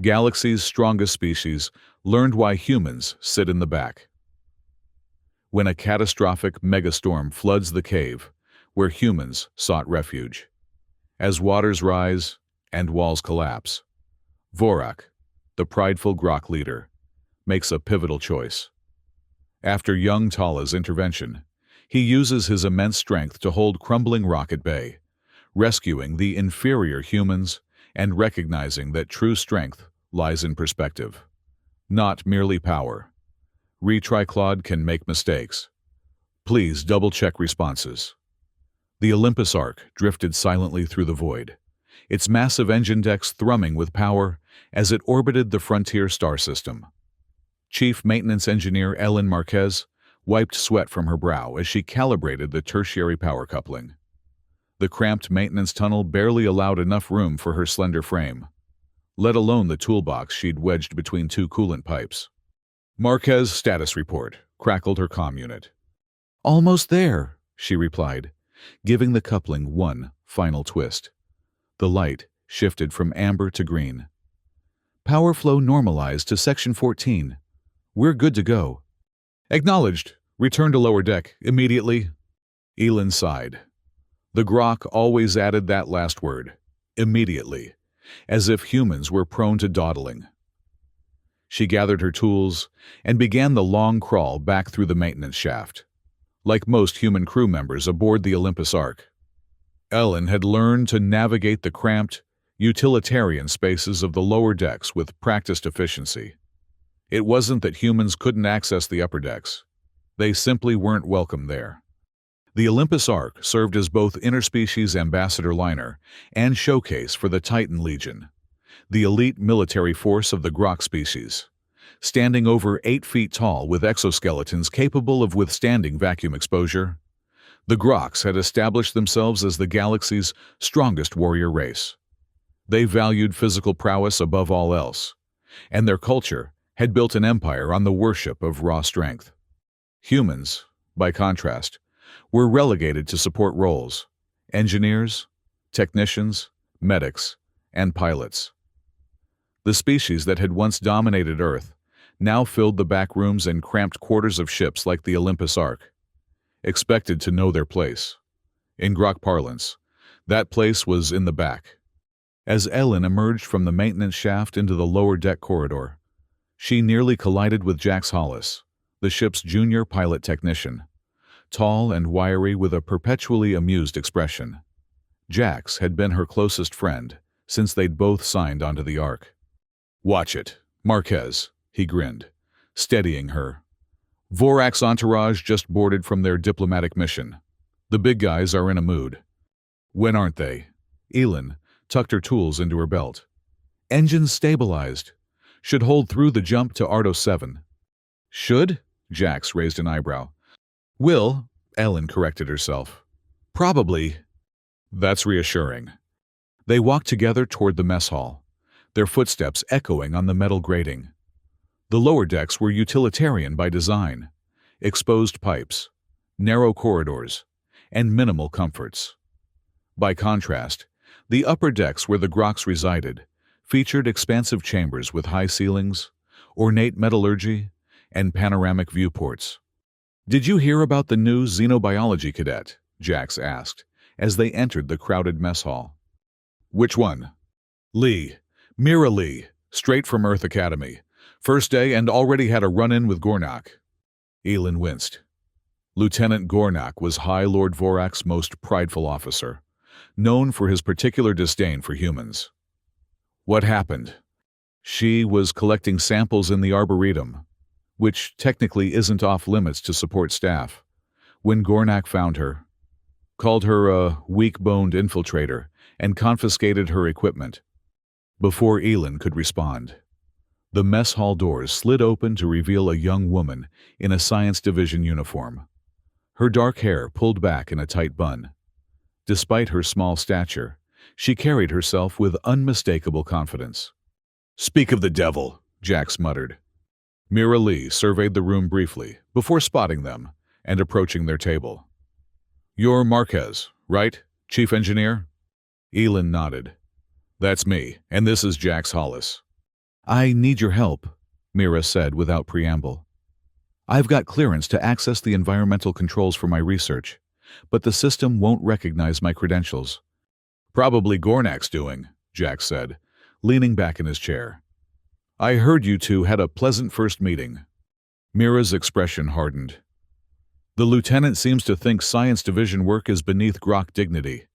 Galaxy's strongest species learned why humans sit in the back. When a catastrophic megastorm floods the cave where humans sought refuge. As waters rise and walls collapse, Vorak, the prideful Grok leader, makes a pivotal choice. After young Tala's intervention, he uses his immense strength to hold crumbling rock at bay, rescuing the inferior humans and recognizing that true strength lies in perspective, not merely power. Retry Claude can make mistakes. Please double-check responses. The Olympus Ark drifted silently through the void, its massive engine decks thrumming with power as it orbited the frontier star system. Chief Maintenance Engineer Ellen Marquez wiped sweat from her brow as she calibrated the tertiary power coupling. The cramped maintenance tunnel barely allowed enough room for her slender frame, let alone the toolbox she'd wedged between two coolant pipes. Marquez status report, crackled her comm unit. Almost there, she replied, giving the coupling one final twist. The light shifted from amber to green. Power flow normalized to section 14. We're good to go. Acknowledged. Return to lower deck immediately. Elin sighed. The Grok always added that last word, immediately, as if humans were prone to dawdling. She gathered her tools and began the long crawl back through the maintenance shaft. Like most human crew members aboard the Olympus Ark, Ellen had learned to navigate the cramped, utilitarian spaces of the lower decks with practiced efficiency. It wasn't that humans couldn't access the upper decks. They simply weren't welcome there. The Olympus Ark served as both interspecies ambassador liner and showcase for the Titan Legion, the elite military force of the Grok species, standing over 8 feet tall with exoskeletons capable of withstanding vacuum exposure. The Groks had established themselves as the galaxy's strongest warrior race. They valued physical prowess above all else, and their culture had built an empire on the worship of raw strength. Humans, by contrast, were relegated to support roles: engineers, technicians, medics, and pilots. The species that had once dominated Earth now filled the back rooms and cramped quarters of ships like the Olympus Ark, expected to know their place. In Grok parlance, that place was in the back. As Ellen emerged from the maintenance shaft into the lower deck corridor, she nearly collided with Jax Hollis, the ship's junior pilot technician, tall and wiry with a perpetually amused expression. Jax had been her closest friend since they'd both signed onto the Ark. "Watch it, Marquez," he grinned, steadying her. "Vorak's entourage just boarded from their diplomatic mission. The big guys are in a mood." "When aren't they?" Elin tucked her tools into her belt. "Engines stabilized. Should hold through the jump to Ardo 7. "Should?" Jax raised an eyebrow. "Will," Ellen corrected herself. "Probably." "That's reassuring." They walked together toward the mess hall, their footsteps echoing on the metal grating. The lower decks were utilitarian by design: exposed pipes, narrow corridors, and minimal comforts. By contrast, the upper decks where the Groks resided featured expansive chambers with high ceilings, ornate metallurgy, and panoramic viewports. "Did you hear about the new xenobiology cadet?" Jax asked, as they entered the crowded mess hall. "Which one?" "Lee. Mira Lee, straight from Earth Academy. First day and already had a run-in with Gornak." Elin winced. Lieutenant Gornak was High Lord Vorak's most prideful officer, known for his particular disdain for humans. "What happened?" "She was collecting samples in the Arboretum, which technically isn't off-limits to support staff, when Gornak found her, called her a weak-boned infiltrator, and confiscated her equipment." Before Elin could respond, the mess hall doors slid open to reveal a young woman in a Science Division uniform, her dark hair pulled back in a tight bun. Despite her small stature, she carried herself with unmistakable confidence. "Speak of the devil," Jax muttered. Mira Lee surveyed the room briefly before spotting them and approaching their table. "You're Marquez, right, Chief Engineer?" Elin nodded. "That's me, and this is Jax Hollis." I need your help, Mira said without preamble. I've got clearance to access the environmental controls for my research, but the system won't recognize my credentials. Probably Gornak's doing, Jack said, leaning back in his chair. I heard you two had a pleasant first meeting. Mira's expression hardened. The lieutenant seems to think science division work is beneath Grok dignity.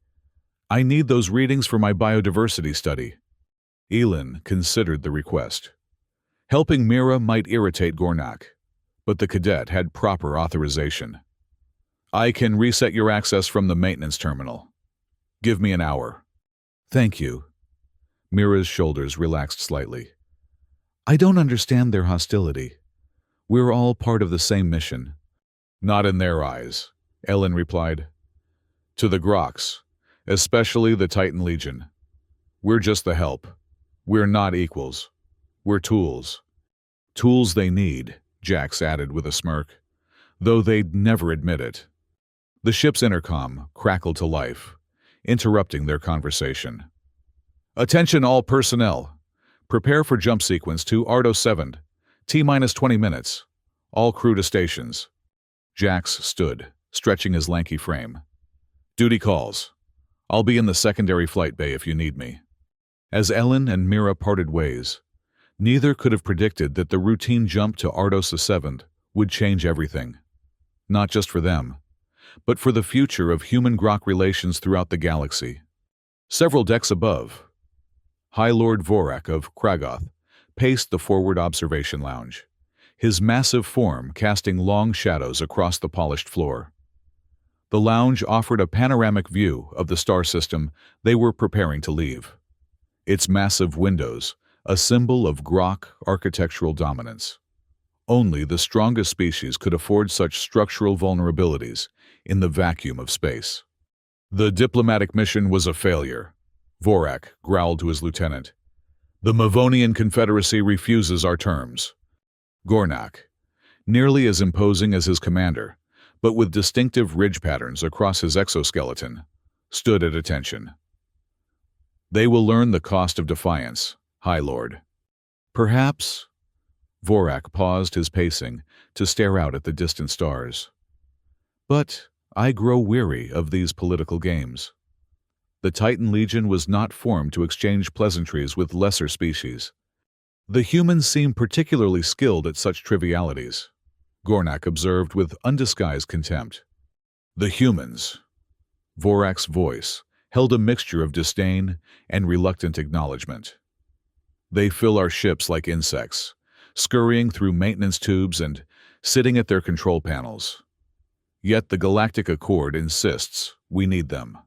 I need those readings for my biodiversity study. Elin considered the request. Helping Mira might irritate Gornak, but the cadet had proper authorization. I can reset your access from the maintenance terminal. Give me an hour. Thank you. Mira's shoulders relaxed slightly. I don't understand their hostility. We're all part of the same mission. Not in their eyes, Ellen replied. To the Groks, especially the Titan Legion. We're just the help. We're not equals. We're tools. Tools they need, Jax added with a smirk, though they'd never admit it. The ship's intercom crackled to life, interrupting their conversation. Attention all personnel. Prepare for jump sequence to Ardo 7, T-minus 20 minutes. All crew to stations. Jax stood, stretching his lanky frame. Duty calls. I'll be in the secondary flight bay if you need me. As Ellen and Mira parted ways, neither could have predicted that the routine jump to Ardos 7 would change everything. Not just for them, but for the future of human-Grok relations throughout the galaxy. Several decks above, High Lord Vorak of Kragoth paced the forward observation lounge, his massive form casting long shadows across the polished floor. The lounge offered a panoramic view of the star system they were preparing to leave. Its massive windows, a symbol of Grok architectural dominance. Only the strongest species could afford such structural vulnerabilities in the vacuum of space. The diplomatic mission was a failure, Vorak growled to his lieutenant. The Mavonian Confederacy refuses our terms. Gornak, nearly as imposing as his commander, but with distinctive ridge patterns across his exoskeleton, stood at attention. They will learn the cost of defiance, High Lord. Perhaps. Vorak paused his pacing to stare out at the distant stars. But I grow weary of these political games. The Titan Legion was not formed to exchange pleasantries with lesser species. The humans seem particularly skilled at such trivialities, Gornak observed with undisguised contempt. The humans. Vorak's voice held a mixture of disdain and reluctant acknowledgement. They fill our ships like insects, scurrying through maintenance tubes and sitting at their control panels. Yet the Galactic Accord insists we need them.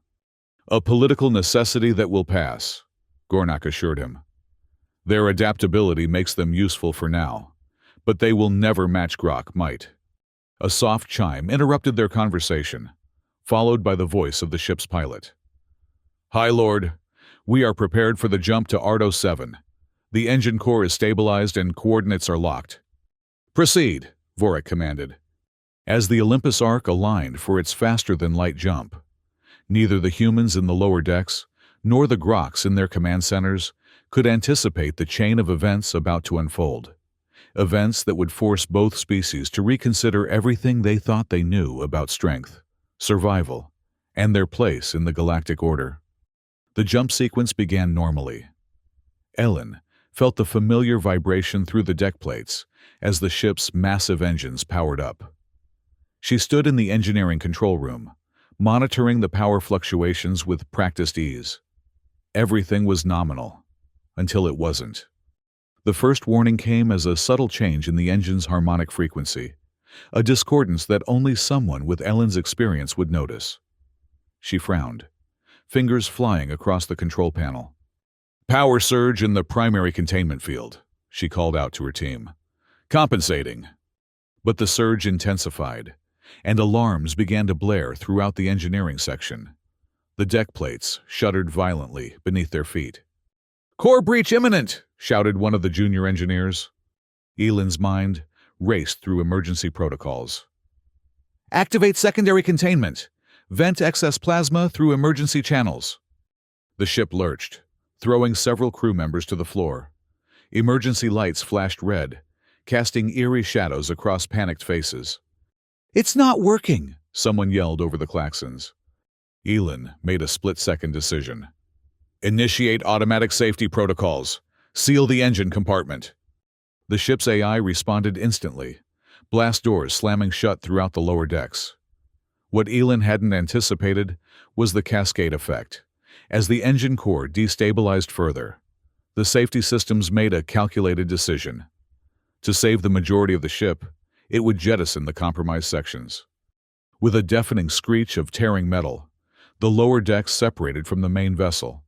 A political necessity that will pass, Gornak assured him. Their adaptability makes them useful for now, but they will never match Grok might. A soft chime interrupted their conversation, followed by the voice of the ship's pilot. High Lord, we are prepared for the jump to Ardo 7. The engine core is stabilized and coordinates are locked. Proceed, Vorak commanded. As the Olympus Ark aligned for its faster-than-light jump, neither the humans in the lower decks nor the Groks in their command centers could anticipate the chain of events about to unfold. Events that would force both species to reconsider everything they thought they knew about strength, survival, and their place in the galactic order. The jump sequence began normally. Ellen felt the familiar vibration through the deck plates as the ship's massive engines powered up. She stood in the engineering control room, monitoring the power fluctuations with practiced ease. Everything was nominal, until it wasn't. The first warning came as a subtle change in the engine's harmonic frequency, a discordance that only someone with Ellen's experience would notice. She frowned, fingers flying across the control panel. Power surge in the primary containment field, she called out to her team. Compensating. But the surge intensified, and alarms began to blare throughout the engineering section. The deck plates shuddered violently beneath their feet. Core breach imminent, shouted one of the junior engineers. Elin's mind raced through emergency protocols. Activate secondary containment. Vent excess plasma through emergency channels. The ship lurched, throwing several crew members to the floor. Emergency lights flashed red, casting eerie shadows across panicked faces. "It's not working!" someone yelled over the klaxons. Elin made a split-second decision. "Initiate automatic safety protocols. Seal the engine compartment." The ship's AI responded instantly, blast doors slamming shut throughout the lower decks. What Elin hadn't anticipated was the cascade effect. As the engine core destabilized further, the safety systems made a calculated decision. To save the majority of the ship, it would jettison the compromised sections. With a deafening screech of tearing metal, the lower decks separated from the main vessel,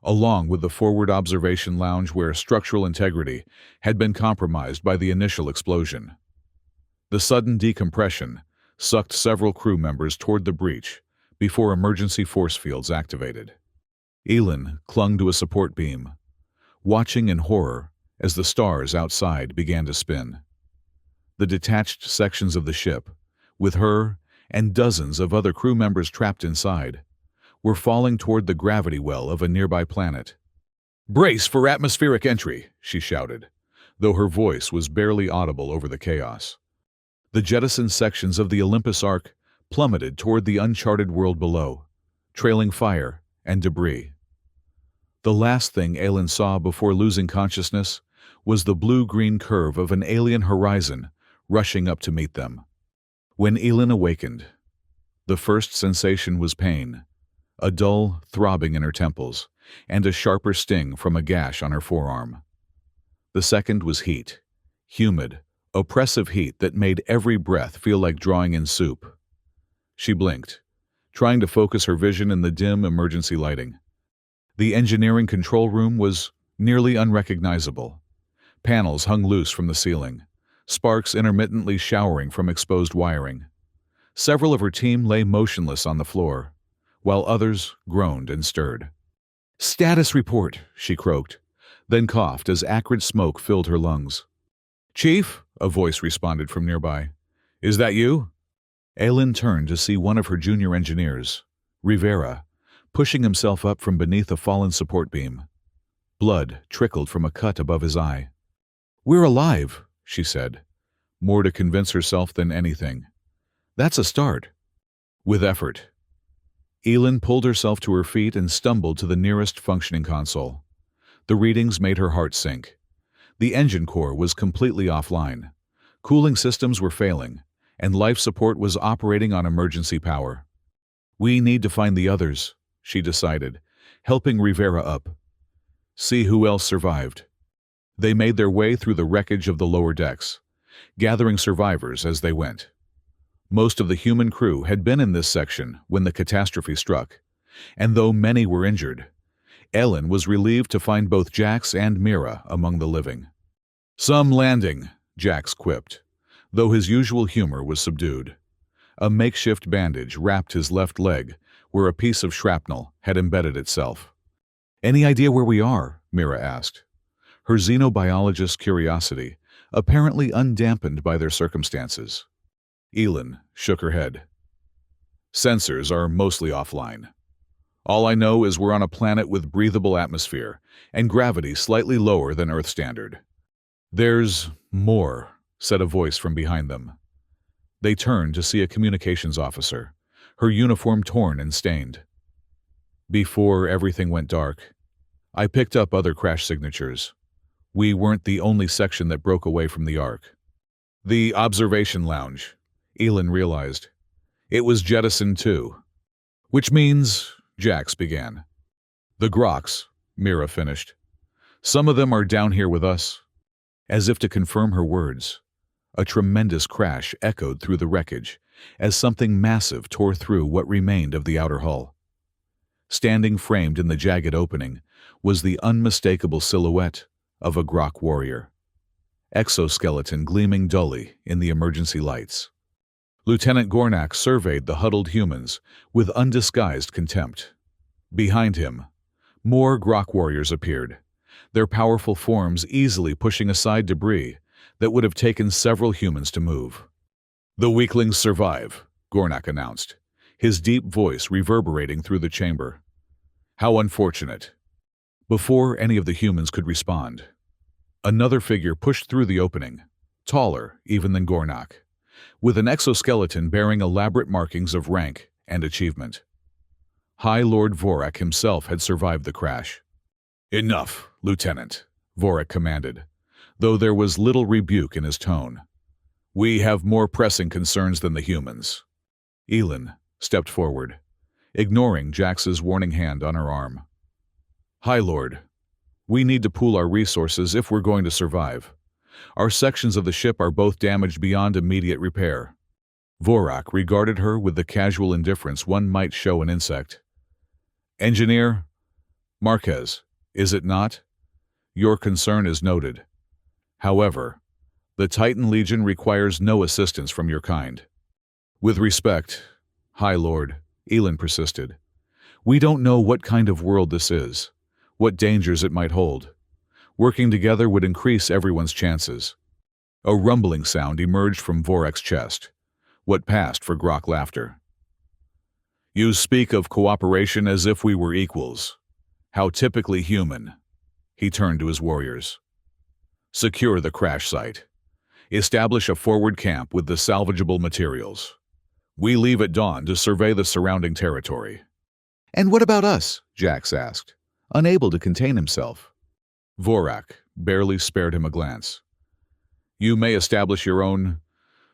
along with the forward observation lounge where structural integrity had been compromised by the initial explosion. The sudden decompression sucked several crew members toward the breach before emergency force fields activated. Elin clung to a support beam, watching in horror as the stars outside began to spin. The detached sections of the ship, with her and dozens of other crew members trapped inside, were falling toward the gravity well of a nearby planet. "Brace for atmospheric entry," she shouted, though her voice was barely audible over the chaos. The jettisoned sections of the Olympus Ark plummeted toward the uncharted world below, trailing fire and debris. The last thing Elin saw before losing consciousness was the blue-green curve of an alien horizon rushing up to meet them. When Elin awakened, the first sensation was pain, a dull throbbing in her temples, and a sharper sting from a gash on her forearm. The second was heat, humid, oppressive heat that made every breath feel like drawing in soup. She blinked, trying to focus her vision in the dim emergency lighting. The engineering control room was nearly unrecognizable. Panels hung loose from the ceiling, sparks intermittently showering from exposed wiring. Several of her team lay motionless on the floor, while others groaned and stirred. "Status report," she croaked, then coughed as acrid smoke filled her lungs. "Chief," a voice responded from nearby. "Is that you?" Elin turned to see one of her junior engineers, Rivera, pushing himself up from beneath a fallen support beam. Blood trickled from a cut above his eye. "We're alive," she said, more to convince herself than anything. "That's a start." With effort, Elin pulled herself to her feet and stumbled to the nearest functioning console. The readings made her heart sink. The engine core was completely offline. Cooling systems were failing, and life support was operating on emergency power. "We need to find the others," she decided, helping Rivera up. "See who else survived." They made their way through the wreckage of the lower decks, gathering survivors as they went. Most of the human crew had been in this section when the catastrophe struck, and though many were injured, Elin was relieved to find both Jax and Mira among the living. "Some landing," Jax quipped, though his usual humor was subdued. A makeshift bandage wrapped his left leg where a piece of shrapnel had embedded itself. "Any idea where we are?" Mira asked, her xenobiologist's curiosity apparently undampened by their circumstances. Elin shook her head. "Sensors are mostly offline. All I know is we're on a planet with breathable atmosphere and gravity slightly lower than Earth standard." "There's more," said a voice from behind them. They turned to see a communications officer, her uniform torn and stained. "Before everything went dark, I picked up other crash signatures. We weren't the only section that broke away from the Ark." "The observation lounge," Elin realized. "It was jettisoned too." "Which means," Jax began. "The Groks," Mira finished. "Some of them are down here with us." As if to confirm her words, a tremendous crash echoed through the wreckage as something massive tore through what remained of the outer hull. Standing framed in the jagged opening was the unmistakable silhouette of a Grok warrior, exoskeleton gleaming dully in the emergency lights. Lieutenant Gornak surveyed the huddled humans with undisguised contempt. Behind him, more Grok warriors appeared, their powerful forms easily pushing aside debris that would have taken several humans to move. "The weaklings survive," Gornak announced, his deep voice reverberating through the chamber. "How unfortunate." Before any of the humans could respond, Another figure pushed through the opening, taller even than Gornak, with an exoskeleton bearing elaborate markings of rank and achievement. High Lord Vorak himself had survived the crash. "Enough, Lieutenant," Vorak commanded, though there was little rebuke in his tone. "We have more pressing concerns than the humans." Elin stepped forward, ignoring Jax's warning hand on her arm. "High Lord, we need to pool our resources if we're going to survive. Our sections of the ship are both damaged beyond immediate repair." Vorak regarded her with the casual indifference one might show an insect. "Engineer Marquez, is it not? Your concern is noted. However, the Titan Legion requires no assistance from your kind." "With respect, High Lord," Elin persisted, "we don't know what kind of world this is, what dangers it might hold. Working together would increase everyone's chances." A rumbling sound emerged from Vorak's chest, what passed for Grok laughter. "You speak of cooperation as if we were equals. How typically human." He turned to his warriors. "Secure the crash site. Establish a forward camp with the salvageable materials. We leave at dawn to survey the surrounding territory." "And what about us?" Jax asked, unable to contain himself. Vorak barely spared him a glance. "You may establish your own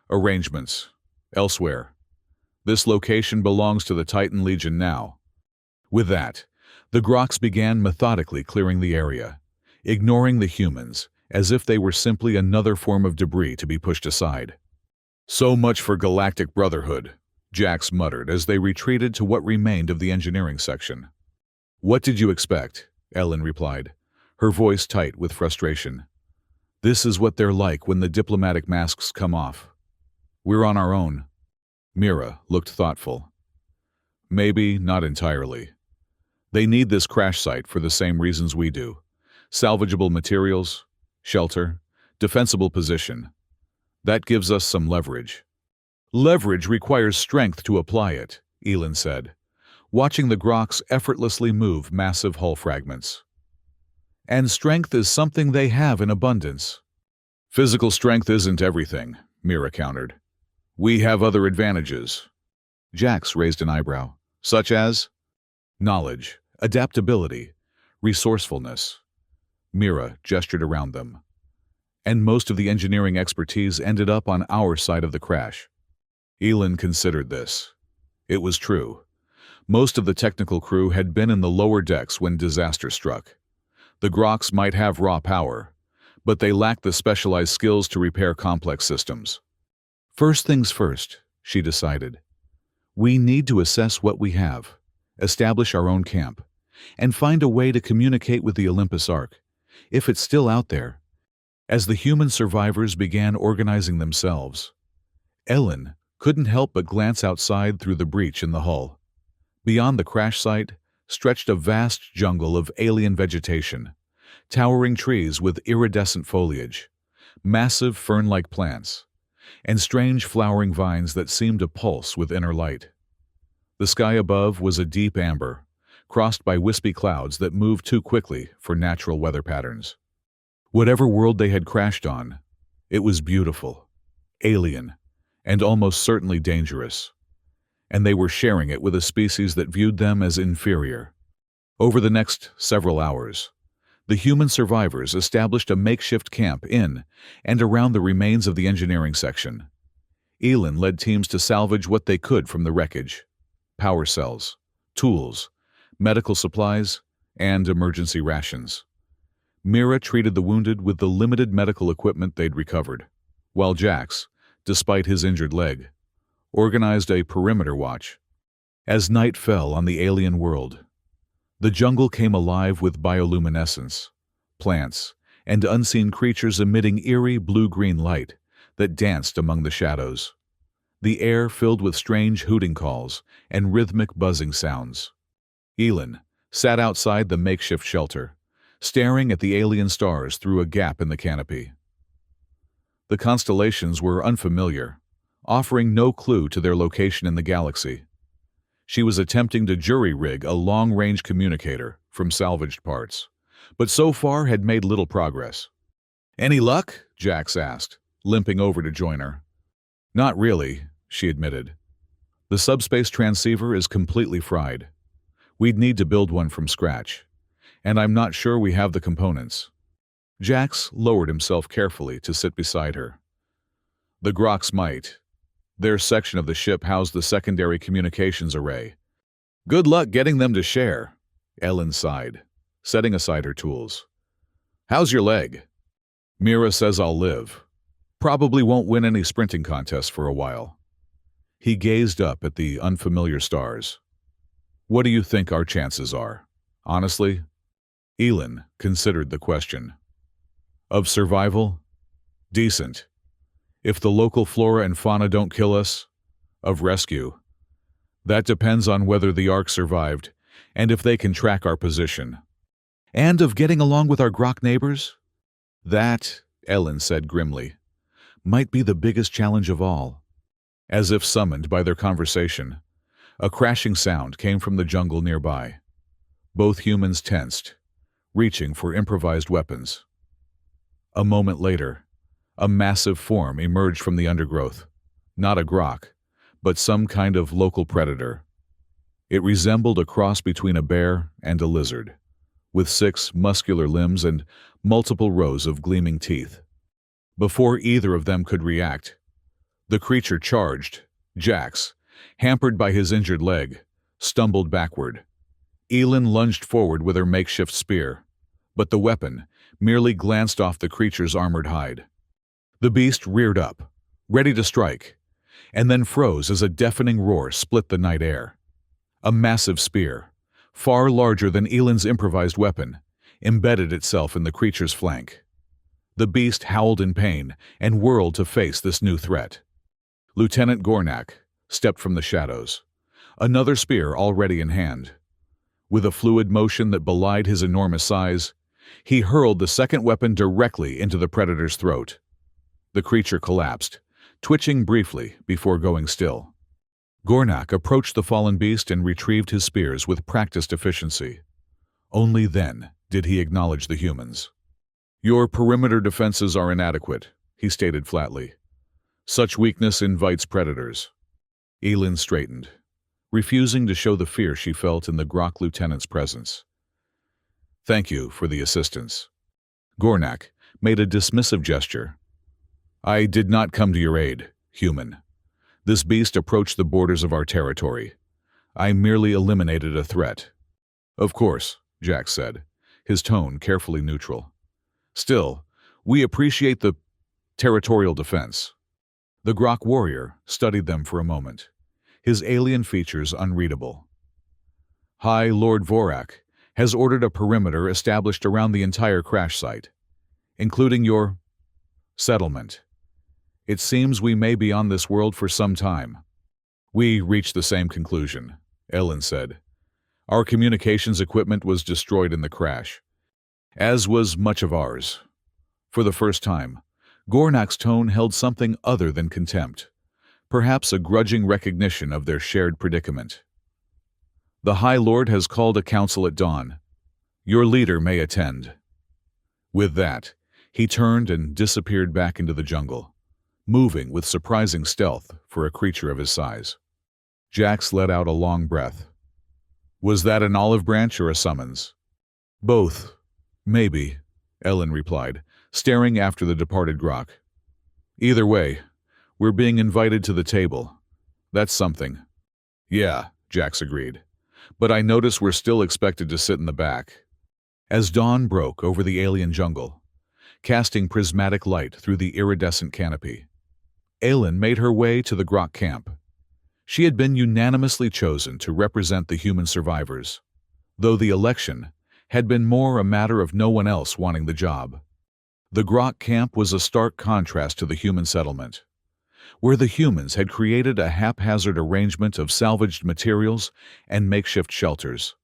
arrangements elsewhere. This location belongs to the Titan Legion now." With that, the Groks began methodically clearing the area, ignoring the humans as if they were simply another form of debris to be pushed aside. "So much for galactic brotherhood," Jax muttered as they retreated to what remained of the engineering section. "What did you expect?" Ellen replied, her voice tight with frustration. "This is what they're like when the diplomatic masks come off. We're on our own." Mira looked thoughtful. "Maybe not entirely. They need this crash site for the same reasons we do. Salvageable materials, shelter, defensible position. That gives us some leverage." "Leverage requires strength to apply it," Elin said, watching the Groks effortlessly move massive hull fragments. "And strength is something they have in abundance." "Physical strength isn't everything," Mira countered. "We have other advantages." Jax raised an eyebrow. "Such as?" "Knowledge, adaptability, resourcefulness." Mira gestured around them. "And most of the engineering expertise ended up on our side of the crash." Elin considered this. It was true. Most of the technical crew had been in the lower decks when disaster struck. The Groks might have raw power, but they lacked the specialized skills to repair complex systems. "First things first," she decided. "We need to assess what we have, establish our own camp, and find a way to communicate with the Olympus Ark, if it's still out there." As the human survivors began organizing themselves, Ellen couldn't help but glance outside through the breach in the hull. Beyond the crash site stretched a vast jungle of alien vegetation, towering trees with iridescent foliage, massive fern-like plants, and strange flowering vines that seemed to pulse with inner light. The sky above was a deep amber, crossed by wispy clouds that moved too quickly for natural weather patterns. Whatever world they had crashed on, it was beautiful, alien, and almost certainly dangerous, and they were sharing it with a species that viewed them as inferior. Over the next several hours, the human survivors established a makeshift camp in and around the remains of the engineering section. Elin led teams to salvage what they could from the wreckage: power cells, tools, medical supplies, and emergency rations. Mira treated the wounded with the limited medical equipment they'd recovered, while Jax, despite his injured leg, organized a perimeter watch. As night fell on the alien world, the jungle came alive with bioluminescence, plants, and unseen creatures emitting eerie blue-green light that danced among the shadows. The air filled with strange hooting calls and rhythmic buzzing sounds. Elin sat outside the makeshift shelter, staring at the alien stars through a gap in the canopy. The constellations were unfamiliar, offering no clue to their location in the galaxy. She was attempting to jury-rig a long-range communicator from salvaged parts, but so far had made little progress. Any luck? Jax asked, limping over to join her. Not really, she admitted. The subspace transceiver is completely fried. We'd need to build one from scratch, and I'm not sure we have the components. Jax lowered himself carefully to sit beside her. The Groks might. Their section of the ship housed the secondary communications array. Good luck getting them to share, Ellen sighed, setting aside her tools. How's your leg? Mira says I'll live. Probably won't win any sprinting contests for a while. He gazed up at the unfamiliar stars. What do you think our chances are? Honestly? Elin considered the question. Of survival? Decent. If the local flora and fauna don't kill us? Of rescue? That depends on whether the Ark survived, and if they can track our position. And of getting along with our Grok neighbors? That, Ellen said grimly, might be the biggest challenge of all. As if summoned by their conversation, a crashing sound came from the jungle nearby. Both humans tensed, reaching for improvised weapons. A moment later, a massive form emerged from the undergrowth. Not a Grok, but some kind of local predator. It resembled a cross between a bear and a lizard, with 6 muscular limbs and multiple rows of gleaming teeth. Before either of them could react, the creature charged. Jax, hampered by his injured leg, stumbled backward. Elin lunged forward with her makeshift spear, but the weapon merely glanced off the creature's armored hide. The beast reared up, ready to strike, and then froze as a deafening roar split the night air. A massive spear, far larger than Elin's improvised weapon, embedded itself in the creature's flank. The beast howled in pain and whirled to face this new threat. Lieutenant Gornak stepped from the shadows, another spear already in hand. With a fluid motion that belied his enormous size, he hurled the second weapon directly into the predator's throat. The creature collapsed, twitching briefly before going still. Gornak approached the fallen beast and retrieved his spears with practiced efficiency. Only then did he acknowledge the humans. Your perimeter defenses are inadequate, he stated flatly. Such weakness invites predators. Elin straightened, refusing to show the fear she felt in the Grok lieutenant's presence. Thank you for the assistance. Gornak made a dismissive gesture. I did not come to your aid, human. This beast approached the borders of our territory. I merely eliminated a threat. Of course, Jax said, his tone carefully neutral. Still, we appreciate the territorial defense. The Grok warrior studied them for a moment, his alien features unreadable. High Lord Vorak has ordered a perimeter established around the entire crash site, including your settlement. It seems we may be on this world for some time. We reached the same conclusion, Ellen said. Our communications equipment was destroyed in the crash, as was much of ours. For the first time, Gornak's tone held something other than contempt, perhaps a grudging recognition of their shared predicament. The High Lord has called a council at dawn. Your leader may attend. With that, he turned and disappeared back into the jungle, moving with surprising stealth for a creature of his size. Jax let out a long breath. Was that an olive branch or a summons? Both. Maybe, Ellen replied, staring after the departed Grok. Either way, we're being invited to the table. That's something. Yeah, Jax agreed. But I notice we're still expected to sit in the back. As dawn broke over the alien jungle, casting prismatic light through the iridescent canopy, Ellen made her way to the Grok camp. She had been unanimously chosen to represent the human survivors, though the election had been more a matter of no one else wanting the job. The Grok camp was a stark contrast to the human settlement, where the humans had created a haphazard arrangement of salvaged materials and makeshift shelters.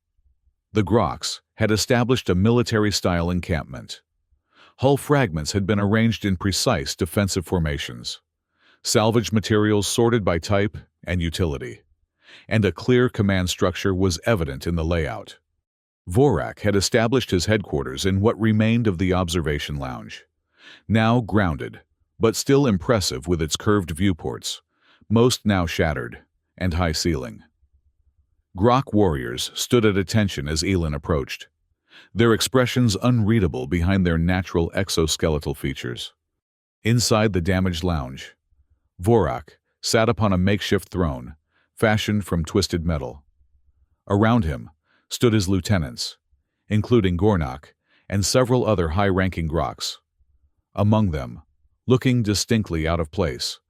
The Groks had established a military-style encampment. Hull fragments had been arranged in precise defensive formations, salvaged materials sorted by type and utility, and a clear command structure was evident in the layout. Vorak had established his headquarters in what remained of the observation lounge, now grounded, but still impressive with its curved viewports, most now shattered, and high ceiling. Grok warriors stood at attention as Elin approached, their expressions unreadable behind their natural exoskeletal features. Inside the damaged lounge, Vorak sat upon a makeshift throne, fashioned from twisted metal. Around him stood his lieutenants, including Gornak and several other high-ranking Groks. Among them, looking distinctly out of place,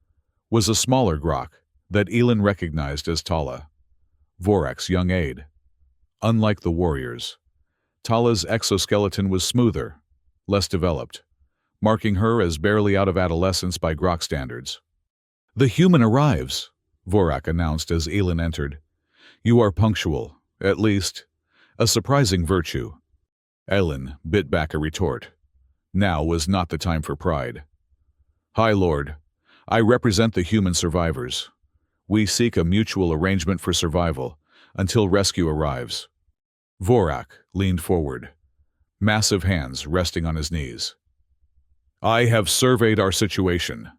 was a smaller Grok that Elin recognized as Tala, Vorak's young aide. Unlike the warriors, Tala's exoskeleton was smoother, less developed, marking her as barely out of adolescence by Grok standards. "The human arrives," Vorak announced as Elin entered. "You are punctual, at least. A surprising virtue." Elin bit back a retort. Now was not the time for pride. "High Lord, I represent the human survivors. We seek a mutual arrangement for survival until rescue arrives." Vorak leaned forward, massive hands resting on his knees. "I have surveyed our situation.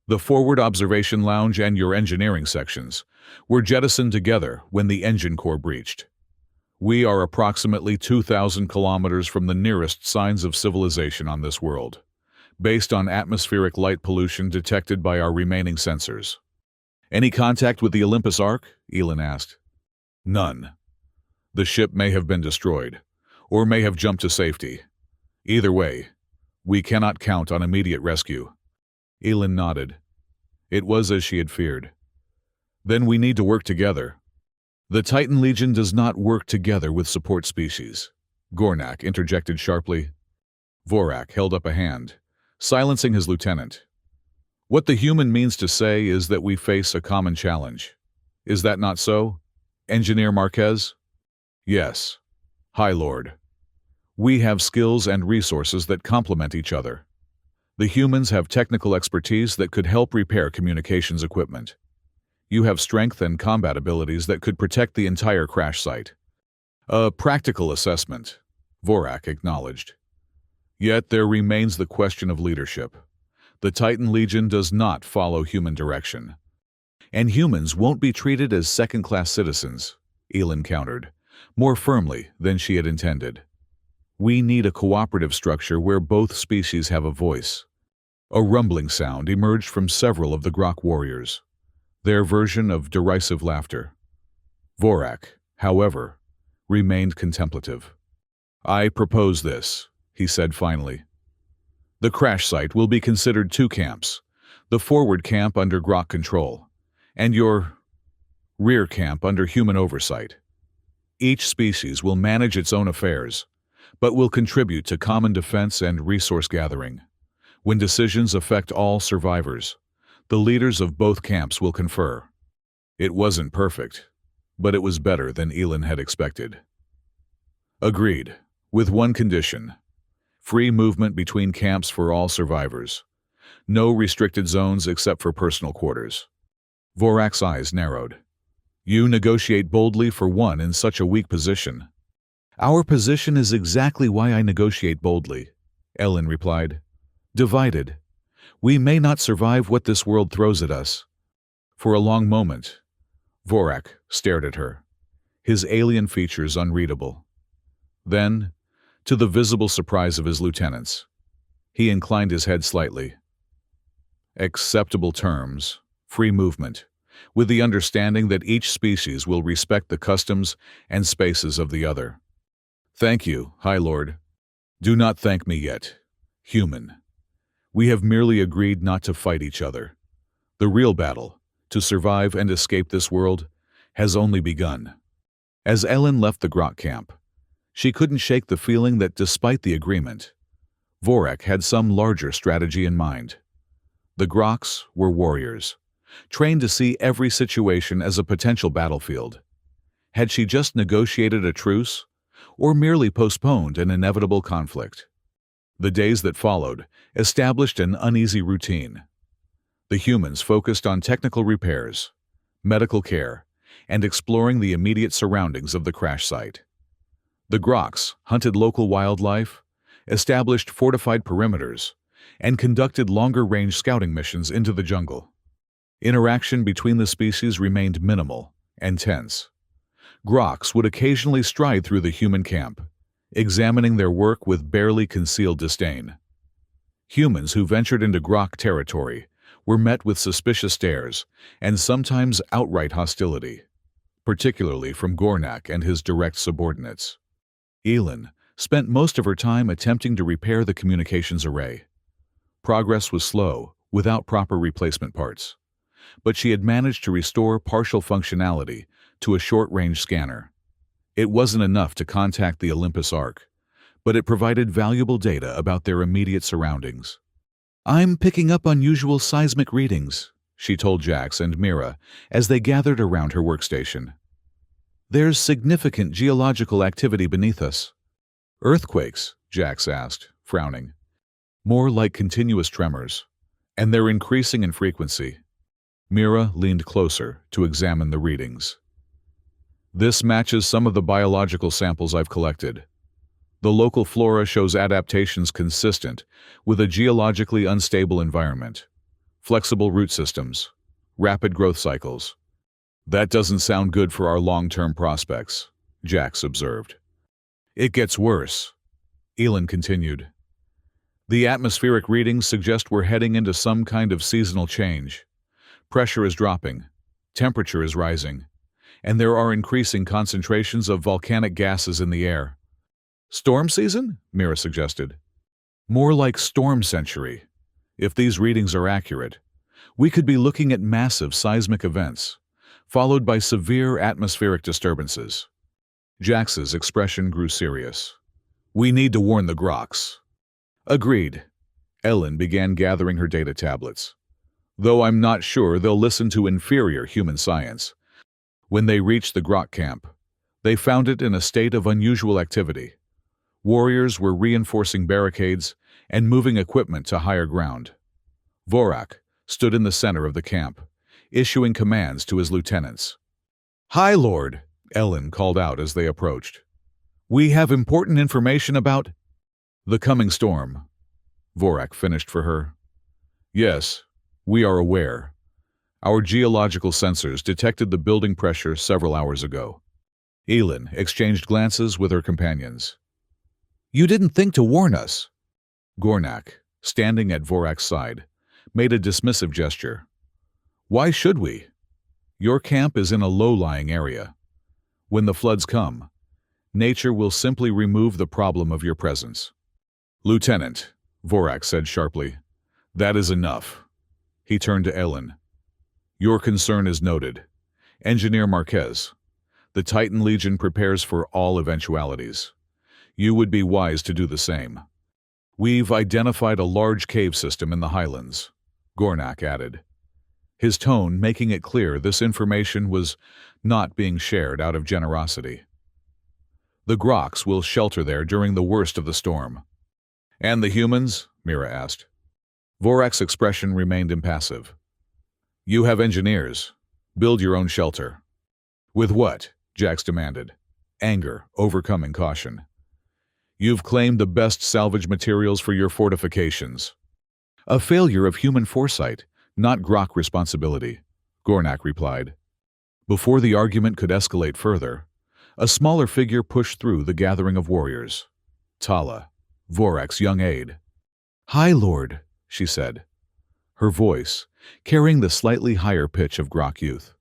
The forward observation lounge and your engineering sections were jettisoned together when the engine core breached. We are approximately 2,000 kilometers from the nearest signs of civilization on this world, based on atmospheric light pollution detected by our remaining sensors." "Any contact with the Olympus Ark?" Elin asked. "None. The ship may have been destroyed, or may have jumped to safety. Either way, we cannot count on immediate rescue." Elin nodded. It was as she had feared. "Then we need to work together." "The Titan Legion does not work together with support species," Gornak interjected sharply. Vorak held up a hand, silencing his lieutenant. "What the human means to say is that we face a common challenge. Is that not so, Engineer Marquez?" "Yes, High Lord. We have skills and resources that complement each other. The humans have technical expertise that could help repair communications equipment. You have strength and combat abilities that could protect the entire crash site." "A practical assessment," Vorak acknowledged. "Yet there remains the question of leadership. The Titan Legion does not follow human direction. And humans won't be treated as second-class citizens," Elin countered, more firmly than she had intended. "We need a cooperative structure where both species have a voice." A rumbling sound emerged from several of the Grok warriors, their version of derisive laughter. Vorak, however, remained contemplative. "I propose this," he said finally. "The crash site will be considered two camps, the forward camp under Grok control, and your rear camp under human oversight. Each species will manage its own affairs, but will contribute to common defense and resource gathering. When decisions affect all survivors, the leaders of both camps will confer." It wasn't perfect, but it was better than Elin had expected. "Agreed, with one condition. Free movement between camps for all survivors. No restricted zones except for personal quarters." Vorak's eyes narrowed. "You negotiate boldly for one in such a weak position." "Our position is exactly why I negotiate boldly," Elin replied. "Divided, we may not survive what this world throws at us." For a long moment, Vorak stared at her, his alien features unreadable. Then, to the visible surprise of his lieutenants, he inclined his head slightly. "Acceptable terms, free movement, with the understanding that each species will respect the customs and spaces of the other." "Thank you, High Lord. Do not thank me yet, human. We have merely agreed not to fight each other. The real battle, to survive and escape this world, has only begun." As Elin left the Grok camp, she couldn't shake the feeling that despite the agreement, Vorak had some larger strategy in mind. The Groks were warriors, trained to see every situation as a potential battlefield. Had she just negotiated a truce, or merely postponed an inevitable conflict? The days that followed established an uneasy routine. The humans focused on technical repairs, medical care, and exploring the immediate surroundings of the crash site. The Groks hunted local wildlife, established fortified perimeters, and conducted longer-range scouting missions into the jungle. Interaction between the species remained minimal and tense. Groks would occasionally stride through the human camp, examining their work with barely concealed disdain. Humans who ventured into Grok territory were met with suspicious stares and sometimes outright hostility, particularly from Gornak and his direct subordinates. Elin spent most of her time attempting to repair the communications array. Progress was slow, without proper replacement parts, but she had managed to restore partial functionality to a short-range scanner. It wasn't enough to contact the Olympus Ark, but it provided valuable data about their immediate surroundings. "I'm picking up unusual seismic readings," she told Jax and Mira as they gathered around her workstation. "There's significant geological activity beneath us." "Earthquakes?" Jax asked, frowning. "More like continuous tremors, and they're increasing in frequency." Mira leaned closer to examine the readings. "This matches some of the biological samples I've collected. The local flora shows adaptations consistent with a geologically unstable environment, flexible root systems, rapid growth cycles." "That doesn't sound good for our long-term prospects," Jax observed. "It gets worse," Elin continued. "The atmospheric readings suggest we're heading into some kind of seasonal change. Pressure is dropping, temperature is rising, and there are increasing concentrations of volcanic gases in the air." "Storm season?" Mira suggested. "More like storm century. If these readings are accurate, we could be looking at massive seismic events, followed by severe atmospheric disturbances." Jax's expression grew serious. "We need to warn the Groks." "Agreed." Ellen began gathering her data tablets. "Though I'm not sure they'll listen to inferior human science." When they reached the Grok camp, they found it in a state of unusual activity. Warriors were reinforcing barricades and moving equipment to higher ground. Vorak stood in the center of the camp, issuing commands to his lieutenants. "High Lord," Ellen called out as they approached. "We have important information about—" "The coming storm," Vorak finished for her. "Yes, we are aware. Our geological sensors detected the building pressure several hours ago." Elin exchanged glances with her companions. "You didn't think to warn us?" Gornak, standing at Vorak's side, made a dismissive gesture. "Why should we? Your camp is in a low-lying area. When the floods come, nature will simply remove the problem of your presence." "Lieutenant," Vorak said sharply, "that is enough." He turned to Ellen. "Your concern is noted. Engineer Marquez, the Titan Legion prepares for all eventualities. You would be wise to do the same." "We've identified a large cave system in the highlands," Gornak added, his tone making it clear this information was not being shared out of generosity. "The Groks will shelter there during the worst of the storm." "And the humans?" Mira asked. Vorak's expression remained impassive. "You have engineers. Build your own shelter." "With what?" Jax demanded, anger overcoming caution. "You've claimed the best salvage materials for your fortifications." "A failure of human foresight, not Grok responsibility," Gornak replied. Before the argument could escalate further, a smaller figure pushed through the gathering of warriors. Tala, Vorak's young aide. "High Lord," she said, her voice carrying the slightly higher pitch of Grok youth.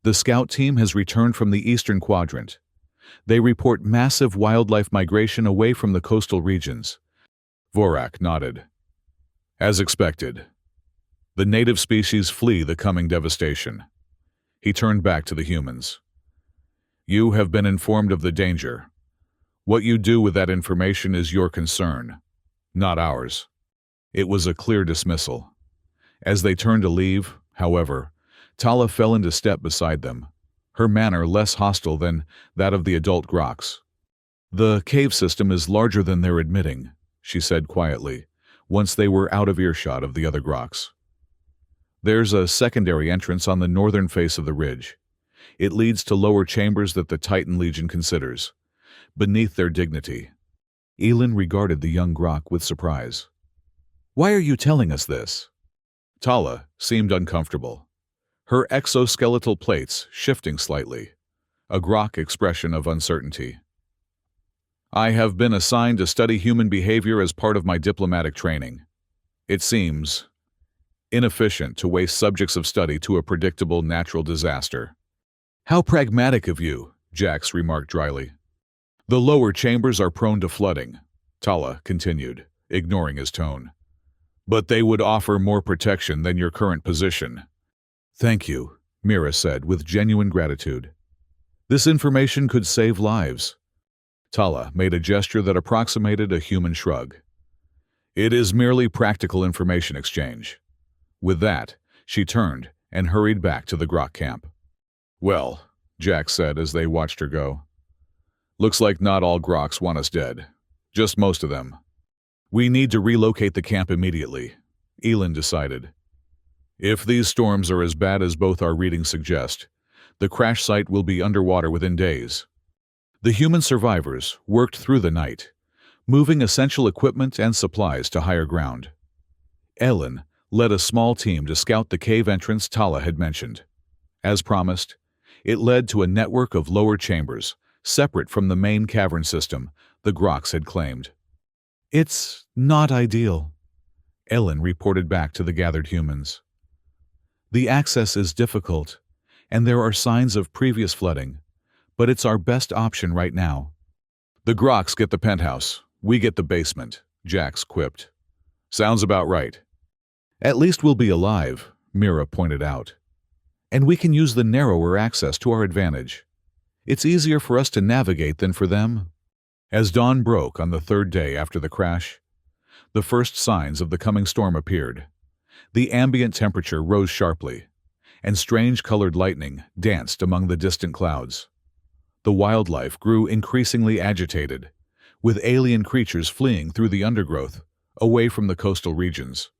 "The scout team has returned from the eastern quadrant. They report massive wildlife migration away from the coastal regions." Vorak nodded. "As expected. The native species flee the coming devastation." He turned back to the humans. "You have been informed of the danger. What you do with that information is your concern, not ours." It was a clear dismissal. As they turned to leave, however, Tala fell into step beside them, her manner less hostile than that of the adult Groks. "The cave system is larger than they're admitting," she said quietly, once they were out of earshot of the other Groks. "There's a secondary entrance on the northern face of the ridge. It leads to lower chambers that the Titan Legion considers beneath their dignity." Elin regarded the young Grok with surprise. Why are you telling us this? Tala seemed uncomfortable, her exoskeletal plates shifting slightly, a grok expression of uncertainty. I have been assigned to study human behavior as part of my diplomatic training. It seems inefficient to waste subjects of study to a predictable natural disaster. How pragmatic of you, Jax remarked dryly. The lower chambers are prone to flooding, Tala continued, ignoring his tone. But they would offer more protection than your current position. Thank you, Mira said with genuine gratitude. This information could save lives. Tala made a gesture that approximated a human shrug. It is merely practical information exchange. With that, she turned and hurried back to the grok camp. Well, Jax said as they watched her go. Looks like not all groks want us dead. Just most of them. We need to relocate the camp immediately, Elin decided. If these storms are as bad as both our readings suggest, the crash site will be underwater within days. The human survivors worked through the night, moving essential equipment and supplies to higher ground. Elin led a small team to scout the cave entrance Tala had mentioned. As promised, it led to a network of lower chambers, separate from the main cavern system the groks had claimed. It's not ideal, Elin reported back to the gathered humans. The access is difficult, and there are signs of previous flooding, but it's our best option right now. The groks get the penthouse, we get the basement, Jax quipped. Sounds about right. At least we'll be alive, Mira pointed out. And we can use the narrower access to our advantage. It's easier for us to navigate than for them. As dawn broke on the third day after the crash, the first signs of the coming storm appeared. The ambient temperature rose sharply, and strange-colored lightning danced among the distant clouds. The wildlife grew increasingly agitated, with alien creatures fleeing through the undergrowth, away from the coastal regions.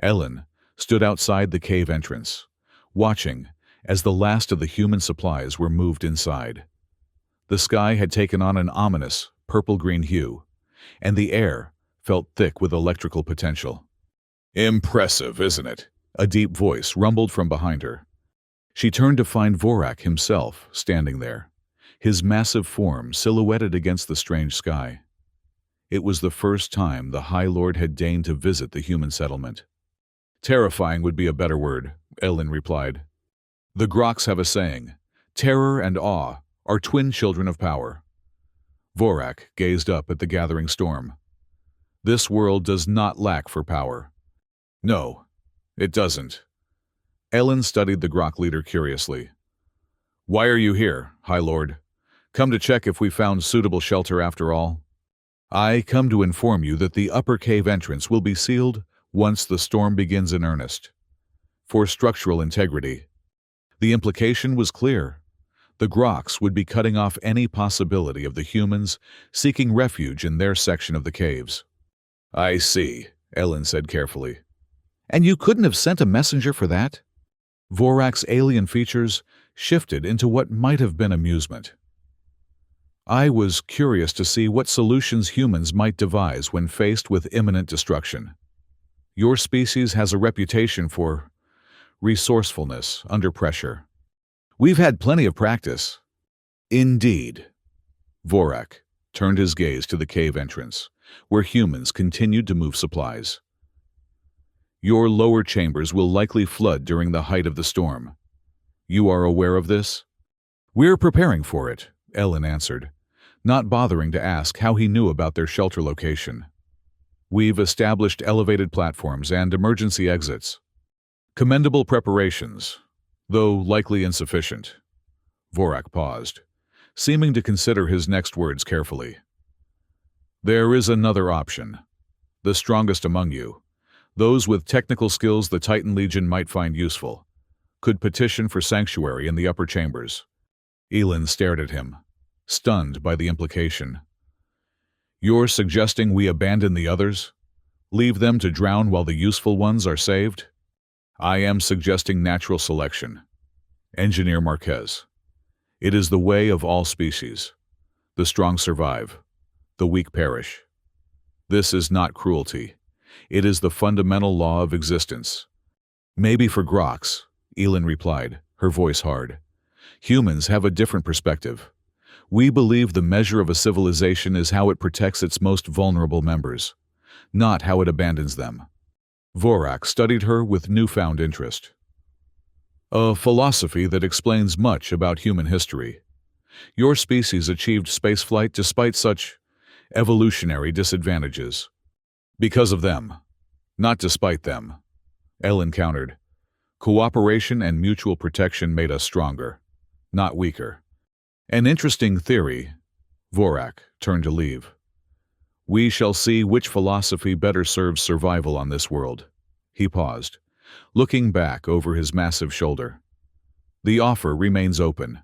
Elin stood outside the cave entrance, watching as the last of the human supplies were moved inside. The sky had taken on an ominous, purple-green hue, and the air felt thick with electrical potential. Impressive, isn't it? A deep voice rumbled from behind her. She turned to find Vorak himself standing there, his massive form silhouetted against the strange sky. It was the first time the High Lord had deigned to visit the human settlement. Terrifying would be a better word, Elin replied. The groks have a saying, terror and awe are twin children of power. Vorak gazed up at the gathering storm. This world does not lack for power. No, it doesn't. Elin studied the grok leader curiously. Why are you here, High Lord? Come to check if we found suitable shelter after all? I come to inform you that the upper cave entrance will be sealed once the storm begins in earnest. For structural integrity. The implication was clear. The groks would be cutting off any possibility of the humans seeking refuge in their section of the caves. I see, Elin said carefully. And you couldn't have sent a messenger for that? Vorak's alien features shifted into what might have been amusement. I was curious to see what solutions humans might devise when faced with imminent destruction. Your species has a reputation for resourcefulness under pressure. We've had plenty of practice. Indeed. Vorak turned his gaze to the cave entrance, where humans continued to move supplies. Your lower chambers will likely flood during the height of the storm. You are aware of this? We're preparing for it, Elin answered, not bothering to ask how he knew about their shelter location. We've established elevated platforms and emergency exits. Commendable preparations, though likely insufficient. Vorak paused, seeming to consider his next words carefully. There is another option. The strongest among you, those with technical skills the Titan Legion might find useful, could petition for sanctuary in the upper chambers. Elin stared at him, stunned by the implication. You're suggesting we abandon the others? Leave them to drown while the useful ones are saved? I am suggesting natural selection. Engineer Marquez. It is the way of all species. The strong survive. The weak perish. This is not cruelty. It is the fundamental law of existence. Maybe for Grox, Elin replied, her voice hard. Humans have a different perspective. We believe the measure of a civilization is how it protects its most vulnerable members, not how it abandons them. Vorak studied her with newfound interest. A philosophy that explains much about human history. Your species achieved spaceflight despite such evolutionary disadvantages. Because of them, not despite them, Elin countered. Cooperation and mutual protection made us stronger, not weaker. An interesting theory. Vorak turned to leave. We shall see which philosophy better serves survival on this world. He paused, looking back over his massive shoulder. The offer remains open.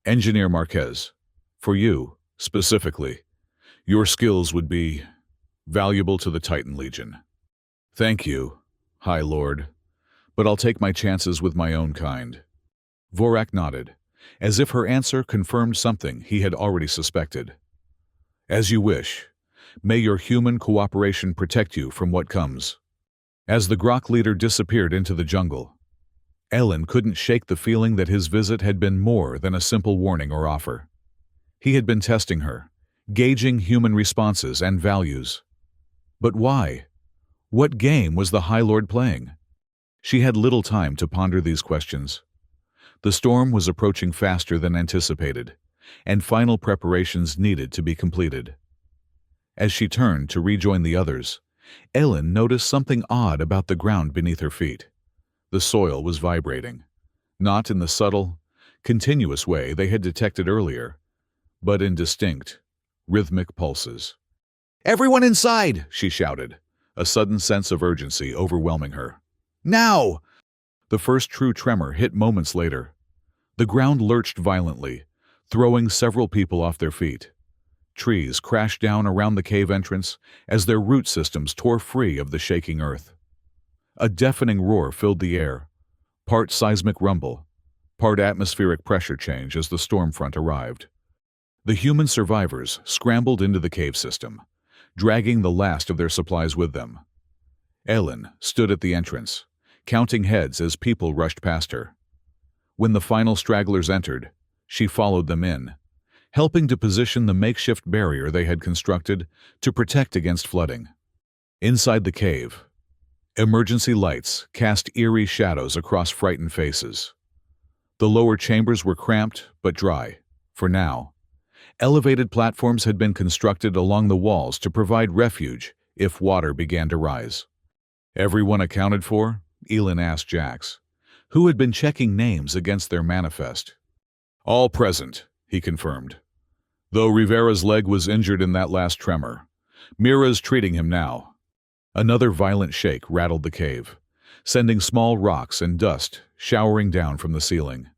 Engineer Marquez, for you, specifically, your skills would be valuable to the Titan Legion. Thank you, High Lord, but I'll take my chances with my own kind. Vorak nodded, as if her answer confirmed something he had already suspected. As you wish. May your human cooperation protect you from what comes. As the Grok leader disappeared into the jungle, Elin couldn't shake the feeling that his visit had been more than a simple warning or offer. He had been testing her, gauging human responses and values. But why? What game was the High Lord playing? She had little time to ponder these questions. The storm was approaching faster than anticipated, and final preparations needed to be completed. As she turned to rejoin the others, Elin noticed something odd about the ground beneath her feet. The soil was vibrating, not in the subtle, continuous way they had detected earlier, but in distinct, rhythmic pulses. "Everyone inside!" she shouted, a sudden sense of urgency overwhelming her. "Now!" The first true tremor hit moments later. The ground lurched violently, throwing several people off their feet. Trees crashed down around the cave entrance as their root systems tore free of the shaking earth. A deafening roar filled the air, part seismic rumble, part atmospheric pressure change as the storm front arrived. The human survivors scrambled into the cave system, dragging the last of their supplies with them. Elin stood at the entrance, counting heads as people rushed past her. When the final stragglers entered, she followed them in, helping to position the makeshift barrier they had constructed to protect against flooding. Inside the cave, emergency lights cast eerie shadows across frightened faces. The lower chambers were cramped but dry, for now. Elevated platforms had been constructed along the walls to provide refuge if water began to rise. "Everyone accounted for?" Elin asked Jax, who had been checking names against their manifest. "All present," he confirmed. "Though Rivera's leg was injured in that last tremor, Mira's treating him now." Another violent shake rattled the cave, sending small rocks and dust showering down from the ceiling.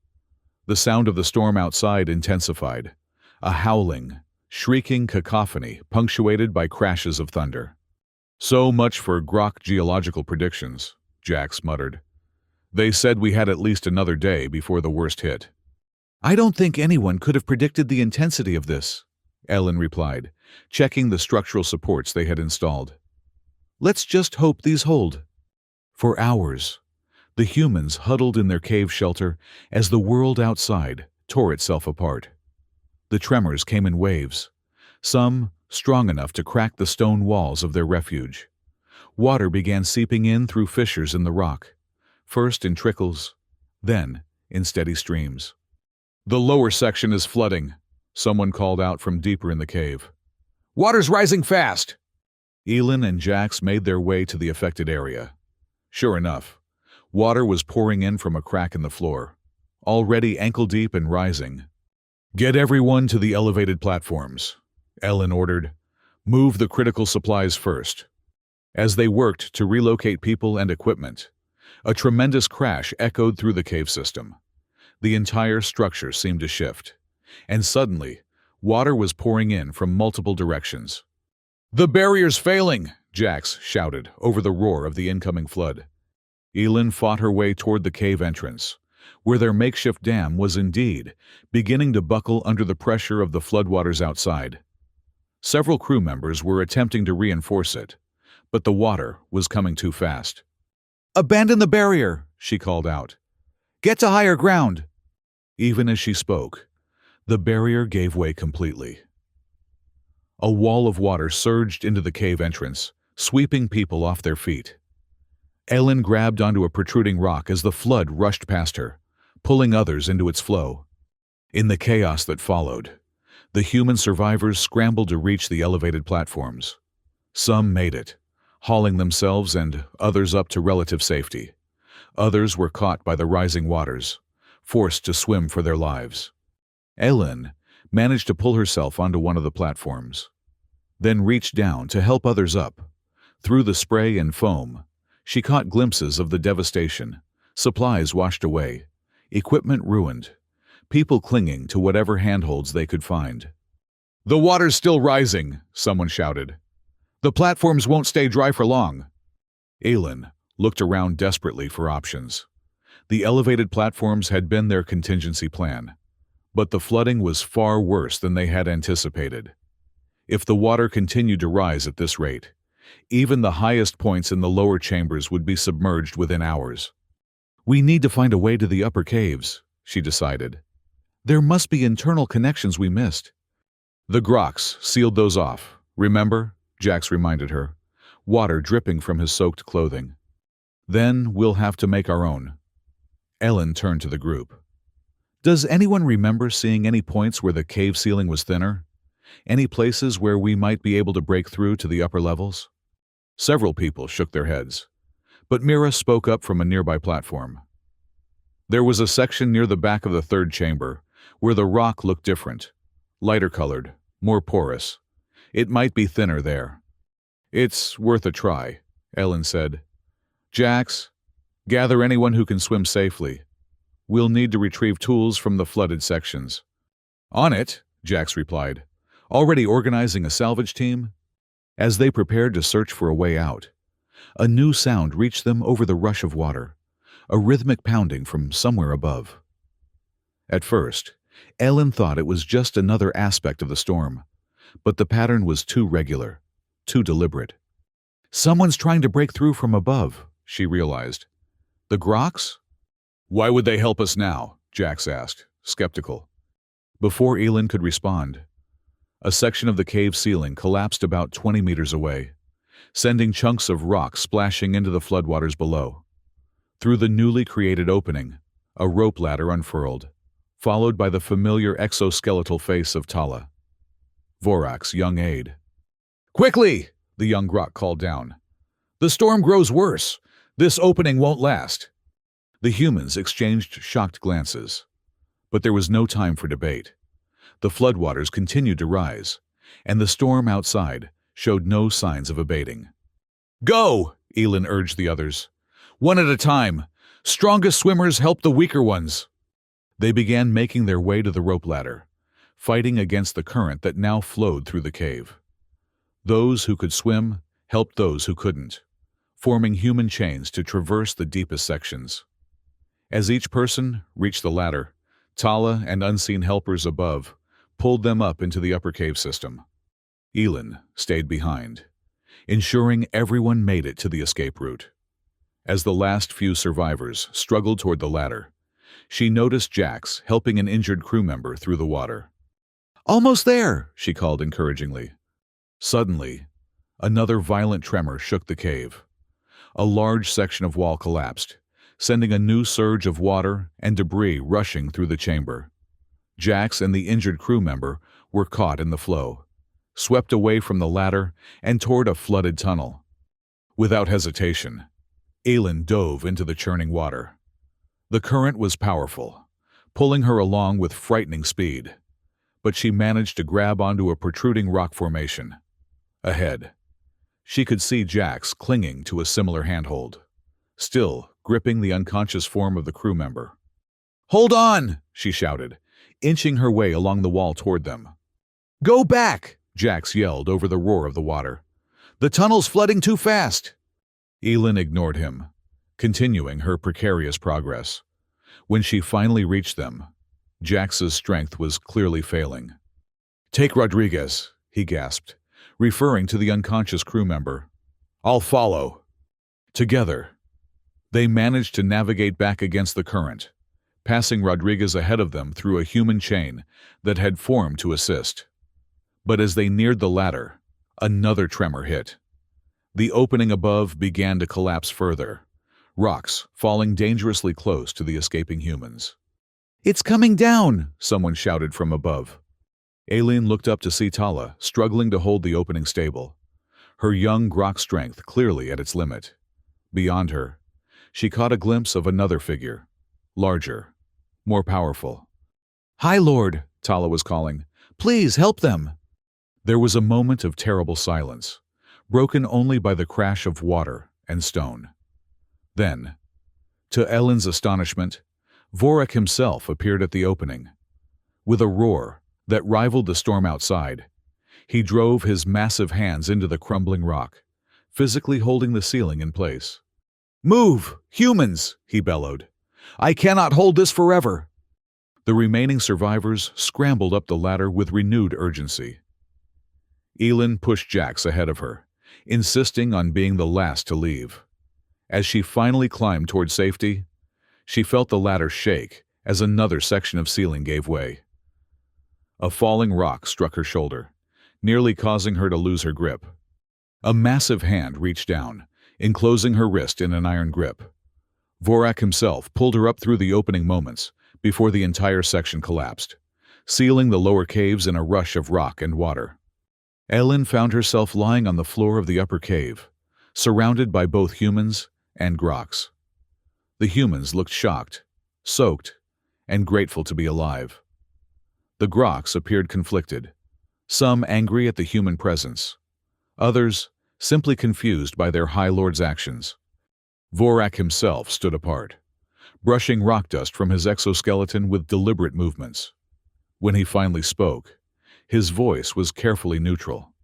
The sound of the storm outside intensified, a howling, shrieking cacophony punctuated by crashes of thunder. "So much for Grok geological predictions," Jax muttered. "They said we had at least another day before the worst hit." "I don't think anyone could have predicted the intensity of this," Elin replied, checking the structural supports they had installed. "Let's just hope these hold." For hours, the humans huddled in their cave shelter as the world outside tore itself apart. The tremors came in waves, some strong enough to crack the stone walls of their refuge. Water began seeping in through fissures in the rock, first in trickles, then in steady streams. "The lower section is flooding," someone called out from deeper in the cave. "Water's rising fast!" Elin and Jax made their way to the affected area. Sure enough, water was pouring in from a crack in the floor, already ankle-deep and rising. "Get everyone to the elevated platforms," Elin ordered. "Move the critical supplies first." As they worked to relocate people and equipment, a tremendous crash echoed through the cave system. The entire structure seemed to shift, and suddenly, water was pouring in from multiple directions. "The barrier's failing!" Jax shouted over the roar of the incoming flood. Elin fought her way toward the cave entrance, where their makeshift dam was indeed beginning to buckle under the pressure of the floodwaters outside. Several crew members were attempting to reinforce it, but the water was coming too fast. "Abandon the barrier!" she called out. "Get to higher ground!" Even as she spoke, the barrier gave way completely. A wall of water surged into the cave entrance, sweeping people off their feet. Ellen grabbed onto a protruding rock as the flood rushed past her, pulling others into its flow. In the chaos that followed, the human survivors scrambled to reach the elevated platforms. Some made it, hauling themselves and others up to relative safety. Others were caught by the rising waters, forced to swim for their lives. Ellen managed to pull herself onto one of the platforms, then reached down to help others up. Through the spray and foam, she caught glimpses of the devastation, supplies washed away, equipment ruined, people clinging to whatever handholds they could find. "The water's still rising," someone shouted. "The platforms won't stay dry for long." Ellen looked around desperately for options. The elevated platforms had been their contingency plan, but the flooding was far worse than they had anticipated. If the water continued to rise at this rate, even the highest points in the lower chambers would be submerged within hours. "We need to find a way to the upper caves," she decided. "There must be internal connections we missed." "The Groks sealed those off, remember?" Jax reminded her, water dripping from his soaked clothing. "Then we'll have to make our own." Ellen turned to the group. "Does anyone remember seeing any points where the cave ceiling was thinner? Any places where we might be able to break through to the upper levels?" Several people shook their heads, but Mira spoke up from a nearby platform. "There was a section near the back of the third chamber where the rock looked different, lighter colored, more porous. It might be thinner there." "It's worth a try," Ellen said. "Jax, gather anyone who can swim safely. We'll need to retrieve tools from the flooded sections." "On it," Jax replied, already organizing a salvage team. As they prepared to search for a way out, a new sound reached them over the rush of water, a rhythmic pounding from somewhere above. At first, Ellen thought it was just another aspect of the storm, but the pattern was too regular, too deliberate. "Someone's trying to break through from above," she realized. "The Groks?" "Why would they help us now?" Jax asked, skeptical. Before Ellen could respond, a section of the cave ceiling collapsed about 20 meters away, sending chunks of rock splashing into the floodwaters below. Through the newly created opening, a rope ladder unfurled, followed by the familiar exoskeletal face of Tala, Vorak's young aide. "Quickly!" the young Grok called down. "The storm grows worse. This opening won't last." The humans exchanged shocked glances, but there was no time for debate. The floodwaters continued to rise, and the storm outside showed no signs of abating. "Go!" Elin urged the others. "One at a time. Strongest swimmers help the weaker ones." They began making their way to the rope ladder, fighting against the current that now flowed through the cave. Those who could swim helped those who couldn't, forming human chains to traverse the deepest sections. As each person reached the ladder, Tala and unseen helpers above pulled them up into the upper cave system. Elin stayed behind, ensuring everyone made it to the escape route. As the last few survivors struggled toward the ladder, she noticed Jax helping an injured crew member through the water. "Almost there," she called encouragingly. Suddenly, another violent tremor shook the cave. A large section of wall collapsed, sending a new surge of water and debris rushing through the chamber. Jax and the injured crew member were caught in the flow, swept away from the ladder and toward a flooded tunnel. Without hesitation, Elin dove into the churning water. The current was powerful, pulling her along with frightening speed, but she managed to grab onto a protruding rock formation. Ahead, she could see Jax clinging to a similar handhold, still gripping the unconscious form of the crew member. "Hold on!" she shouted, inching her way along the wall toward them. "Go back!" Jax yelled over the roar of the water. "The tunnel's flooding too fast!" Elin ignored him, continuing her precarious progress. When she finally reached them, Jax's strength was clearly failing. "Take Rodriguez," he gasped, referring to the unconscious crew member. I'll follow. Together, they managed to navigate back against the current, passing Rodriguez ahead of them through a human chain that had formed to assist. But as they neared the ladder, another tremor hit. The opening above began to collapse further, rocks falling dangerously close to the escaping humans. "It's coming down!" someone shouted from above. Aileen looked up to see Tala struggling to hold the opening stable, her young grok strength clearly at its limit. Beyond her, she caught a glimpse of another figure, larger, more powerful. "High Lord," Tala was calling. "Please help them." There was a moment of terrible silence, broken only by the crash of water and stone. Then, to Ellen's astonishment, Vorak himself appeared at the opening. With a roar that rivaled the storm outside, he drove his massive hands into the crumbling rock, physically holding the ceiling in place. "Move, humans!" he bellowed. "I cannot hold this forever!" The remaining survivors scrambled up the ladder with renewed urgency. Elin pushed Jax ahead of her, insisting on being the last to leave. As she finally climbed toward safety, she felt the ladder shake as another section of ceiling gave way. A falling rock struck her shoulder, nearly causing her to lose her grip. A massive hand reached down, enclosing her wrist in an iron grip. Vorak himself pulled her up through the opening moments before the entire section collapsed, sealing the lower caves in a rush of rock and water. Ellen found herself lying on the floor of the upper cave, surrounded by both humans and groks. The humans looked shocked, soaked, and grateful to be alive. The groks appeared conflicted, some angry at the human presence, others simply confused by their High Lord's actions. Vorak himself stood apart, brushing rock dust from his exoskeleton with deliberate movements. When he finally spoke, his voice was carefully neutral.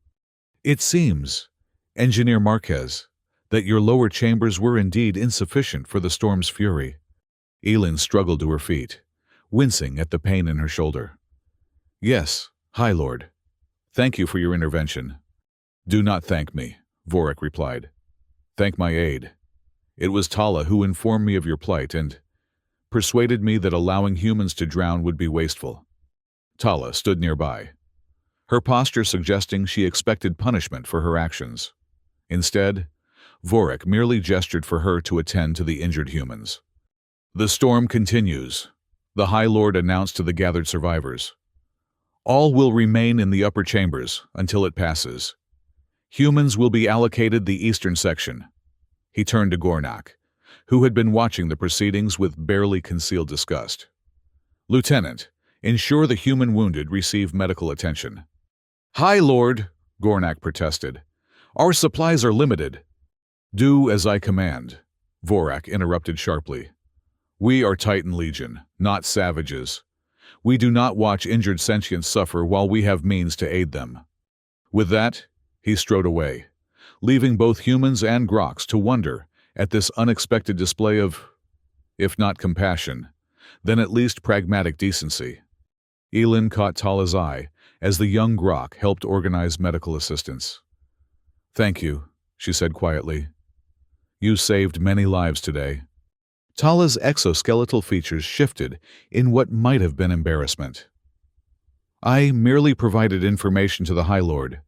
"It seems, Engineer Marquez, that your lower chambers were indeed insufficient for the storm's fury." Elin struggled to her feet, wincing at the pain in her shoulder. "Yes, High Lord. Thank you for your intervention." "Do not thank me," Vorak replied. "Thank my aide. It was Tala who informed me of your plight and persuaded me that allowing humans to drown would be wasteful." Tala stood nearby, her posture suggesting she expected punishment for her actions. Instead, Vorak merely gestured for her to attend to the injured humans. "The storm continues," the High Lord announced to the gathered survivors. "All will remain in the upper chambers until it passes. Humans will be allocated the eastern section." He turned to Gornak, who had been watching the proceedings with barely concealed disgust. "Lieutenant, ensure the human wounded receive medical attention." "High Lord," Gornak protested. "Our supplies are limited." "Do as I command," Vorak interrupted sharply. "We are Titan Legion, not savages. We do not watch injured sentients suffer while we have means to aid them." With that, he strode away, leaving both humans and groks to wonder at this unexpected display of, if not compassion, then at least pragmatic decency. Elin caught Tala's eye as the young grok helped organize medical assistance. "Thank you," she said quietly. "You saved many lives today." Tala's exoskeletal features shifted in what might have been embarrassment. "I merely provided information to the High Lord.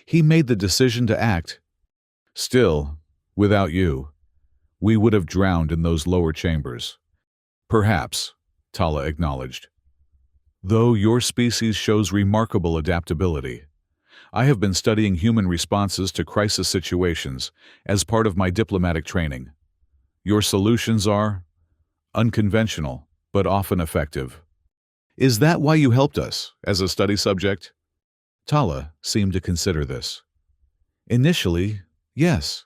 He made the decision to act. Still, without you, we would have drowned in those lower chambers." "Perhaps," Tala acknowledged. "Though your species shows remarkable adaptability. I have been studying human responses to crisis situations as part of my diplomatic training. Your solutions are unconventional, but often effective." "Is that why you helped us, as a study subject?" Tala seemed to consider this. "Initially, yes.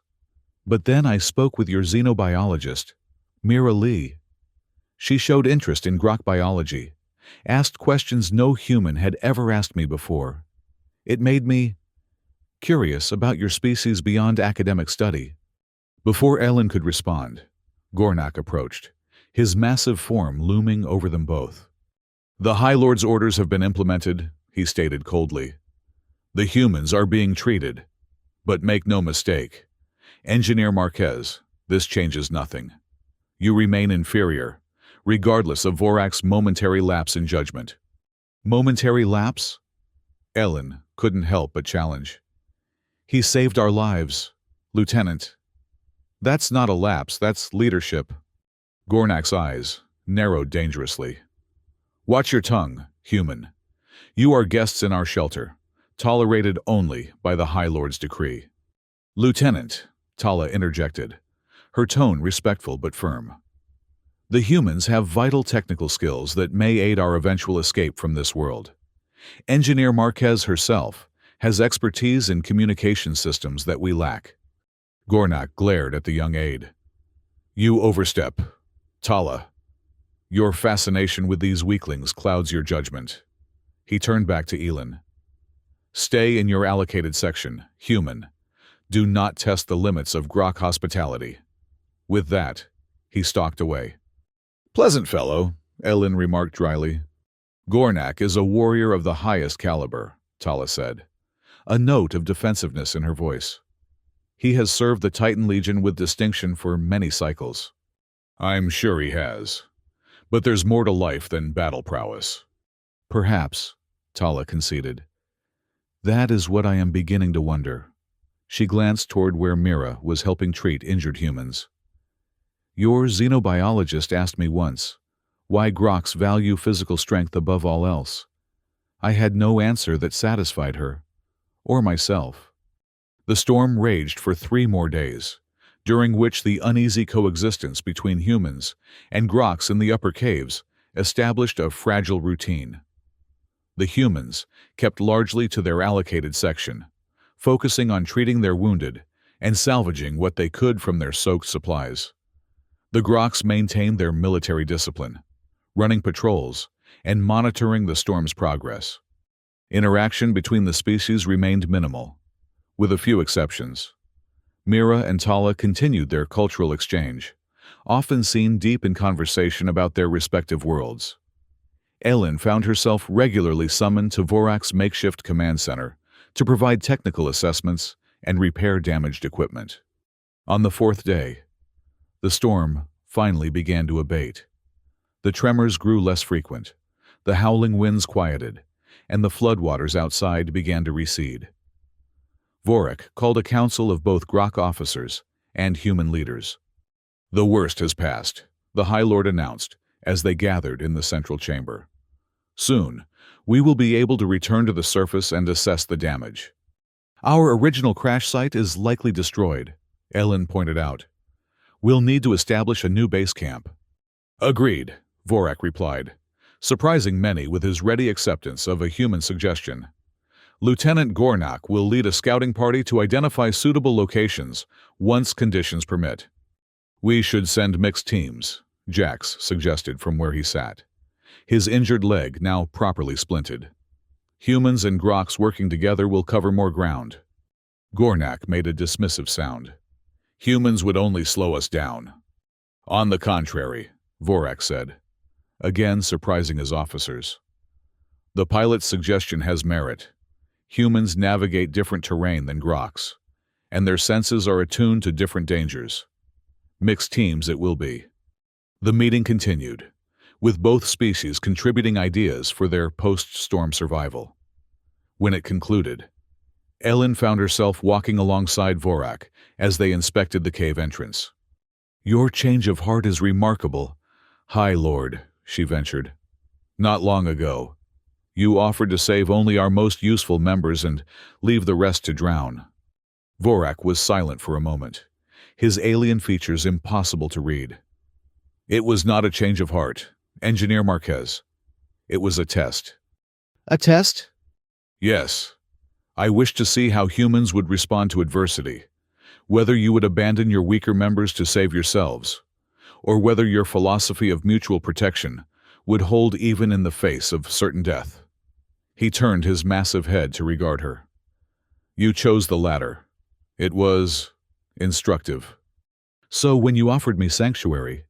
But then I spoke with your xenobiologist, Mira Lee. She showed interest in grok biology, asked questions no human had ever asked me before. It made me curious about your species beyond academic study." Before Ellen could respond, Gornak approached, his massive form looming over them both. "The High Lord's orders have been implemented," he stated coldly. "The humans are being treated. But make no mistake, Engineer Marquez, this changes nothing. You remain inferior, regardless of Vorak's momentary lapse in judgment. Momentary lapse? Ellen couldn't help but challenge. He saved our lives, Lieutenant. That's not a lapse, that's leadership. Gornak's eyes narrowed dangerously. Watch your tongue, human. You are guests in our shelter, tolerated only by the High Lord's decree. Lieutenant, Tala interjected, her tone respectful but firm. The humans have vital technical skills that may aid our eventual escape from this world. Engineer Marquez herself has expertise in communication systems that we lack. Gornak glared at the young aide. You overstep. Tala, your fascination with these weaklings clouds your judgment. He turned back to Elin. Stay in your allocated section, human. Do not test the limits of Grok hospitality. With that, he stalked away. Pleasant fellow, Elin remarked dryly. Gornak is a warrior of the highest caliber, Tala said, a note of defensiveness in her voice. He has served the Titan Legion with distinction for many cycles. I'm sure he has. But there's more to life than battle prowess. Perhaps, Tala conceded. That is what I am beginning to wonder. She glanced toward where Mira was helping treat injured humans. Your xenobiologist asked me once why Groks value physical strength above all else. I had no answer that satisfied her, or myself. The storm raged for 3 more days, during which the uneasy coexistence between humans and Groks in the upper caves established a fragile routine. The humans kept largely to their allocated section, focusing on treating their wounded and salvaging what they could from their soaked supplies. The Groks maintained their military discipline, running patrols and monitoring the storm's progress. Interaction between the species remained minimal, with a few exceptions. Mira and Tala continued their cultural exchange, often seen deep in conversation about their respective worlds. Ellen found herself regularly summoned to Vorak's makeshift command center to provide technical assessments and repair damaged equipment. On the 4th day, the storm finally began to abate. The tremors grew less frequent, the howling winds quieted, and the floodwaters outside began to recede. Vorak called a council of both Grok officers and human leaders. The worst has passed, the High Lord announced as they gathered in the central chamber. Soon, we will be able to return to the surface and assess the damage. Our original crash site is likely destroyed, Ellen pointed out. We'll need to establish a new base camp. Agreed, Vorak replied, surprising many with his ready acceptance of a human suggestion. Lieutenant Gornak will lead a scouting party to identify suitable locations once conditions permit. We should send mixed teams, Jax suggested from where he sat, his injured leg now properly splinted. Humans and Groks working together will cover more ground. Gornak made a dismissive sound. Humans would only slow us down. On the contrary, Vorak said, again surprising his officers. The pilot's suggestion has merit. Humans navigate different terrain than Groks, and their senses are attuned to different dangers. Mixed teams it will be. The meeting continued, with both species contributing ideas for their post-storm survival. When it concluded, Ellen found herself walking alongside Vorak as they inspected the cave entrance. Your change of heart is remarkable, High Lord, she ventured. Not long ago, you offered to save only our most useful members and leave the rest to drown. Vorak was silent for a moment, his alien features impossible to read. It was not a change of heart, Engineer Marquez. It was a test. A test? Yes. I wished to see how humans would respond to adversity, whether you would abandon your weaker members to save yourselves, or whether your philosophy of mutual protection would hold even in the face of certain death. He turned his massive head to regard her. You chose the latter. It was instructive. So when you offered me sanctuary,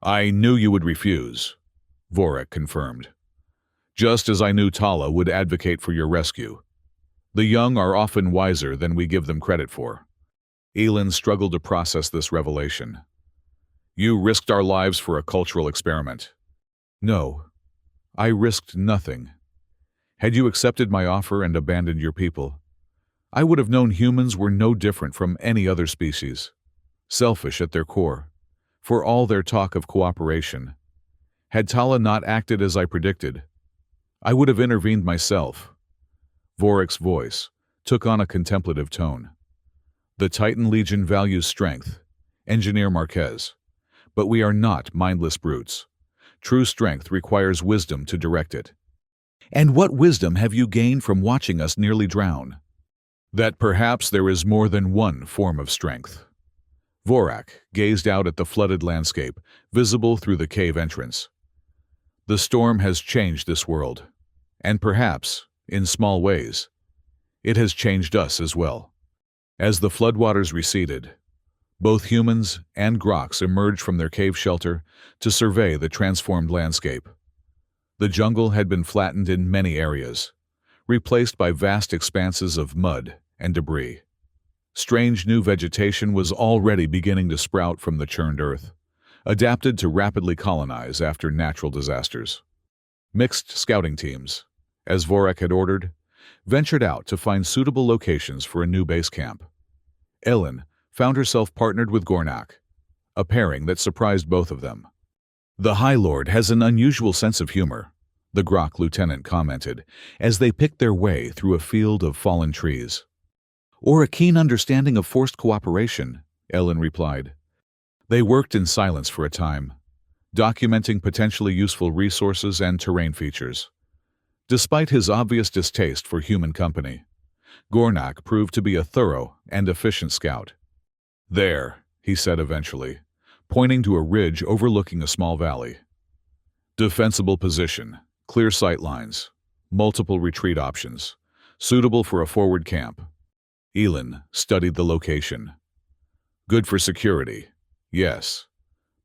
I knew you would refuse, Vorak confirmed. Just as I knew Tala would advocate for your rescue. The young are often wiser than we give them credit for. Elin struggled to process this revelation. You risked our lives for a cultural experiment. No, I risked nothing. Had you accepted my offer and abandoned your people, I would have known humans were no different from any other species, selfish at their core, for all their talk of cooperation. Had Tala not acted as I predicted, I would have intervened myself. Vorek's voice took on a contemplative tone. The Titan Legion values strength, Engineer Marquez, but we are not mindless brutes. True strength requires wisdom to direct it. And what wisdom have you gained from watching us nearly drown? That perhaps there is more than one form of strength. Vorak gazed out at the flooded landscape, visible through the cave entrance. The storm has changed this world, and perhaps, in small ways, it has changed us as well. As the floodwaters receded, both humans and Groks emerged from their cave shelter to survey the transformed landscape. The jungle had been flattened in many areas, replaced by vast expanses of mud and debris. Strange new vegetation was already beginning to sprout from the churned earth, adapted to rapidly colonize after natural disasters. Mixed scouting teams, as Vorak had ordered, ventured out to find suitable locations for a new base camp. Elin found herself partnered with Gornak, a pairing that surprised both of them. The High Lord has an unusual sense of humor, the Grok lieutenant commented, as they picked their way through a field of fallen trees. Or a keen understanding of forced cooperation, Elin replied. They worked in silence for a time, documenting potentially useful resources and terrain features. Despite his obvious distaste for human company, Gornak proved to be a thorough and efficient scout. There, he said eventually, pointing to a ridge overlooking a small valley. Defensible position, clear sight lines, multiple retreat options, suitable for a forward camp. Elin studied the location. Good for security, yes,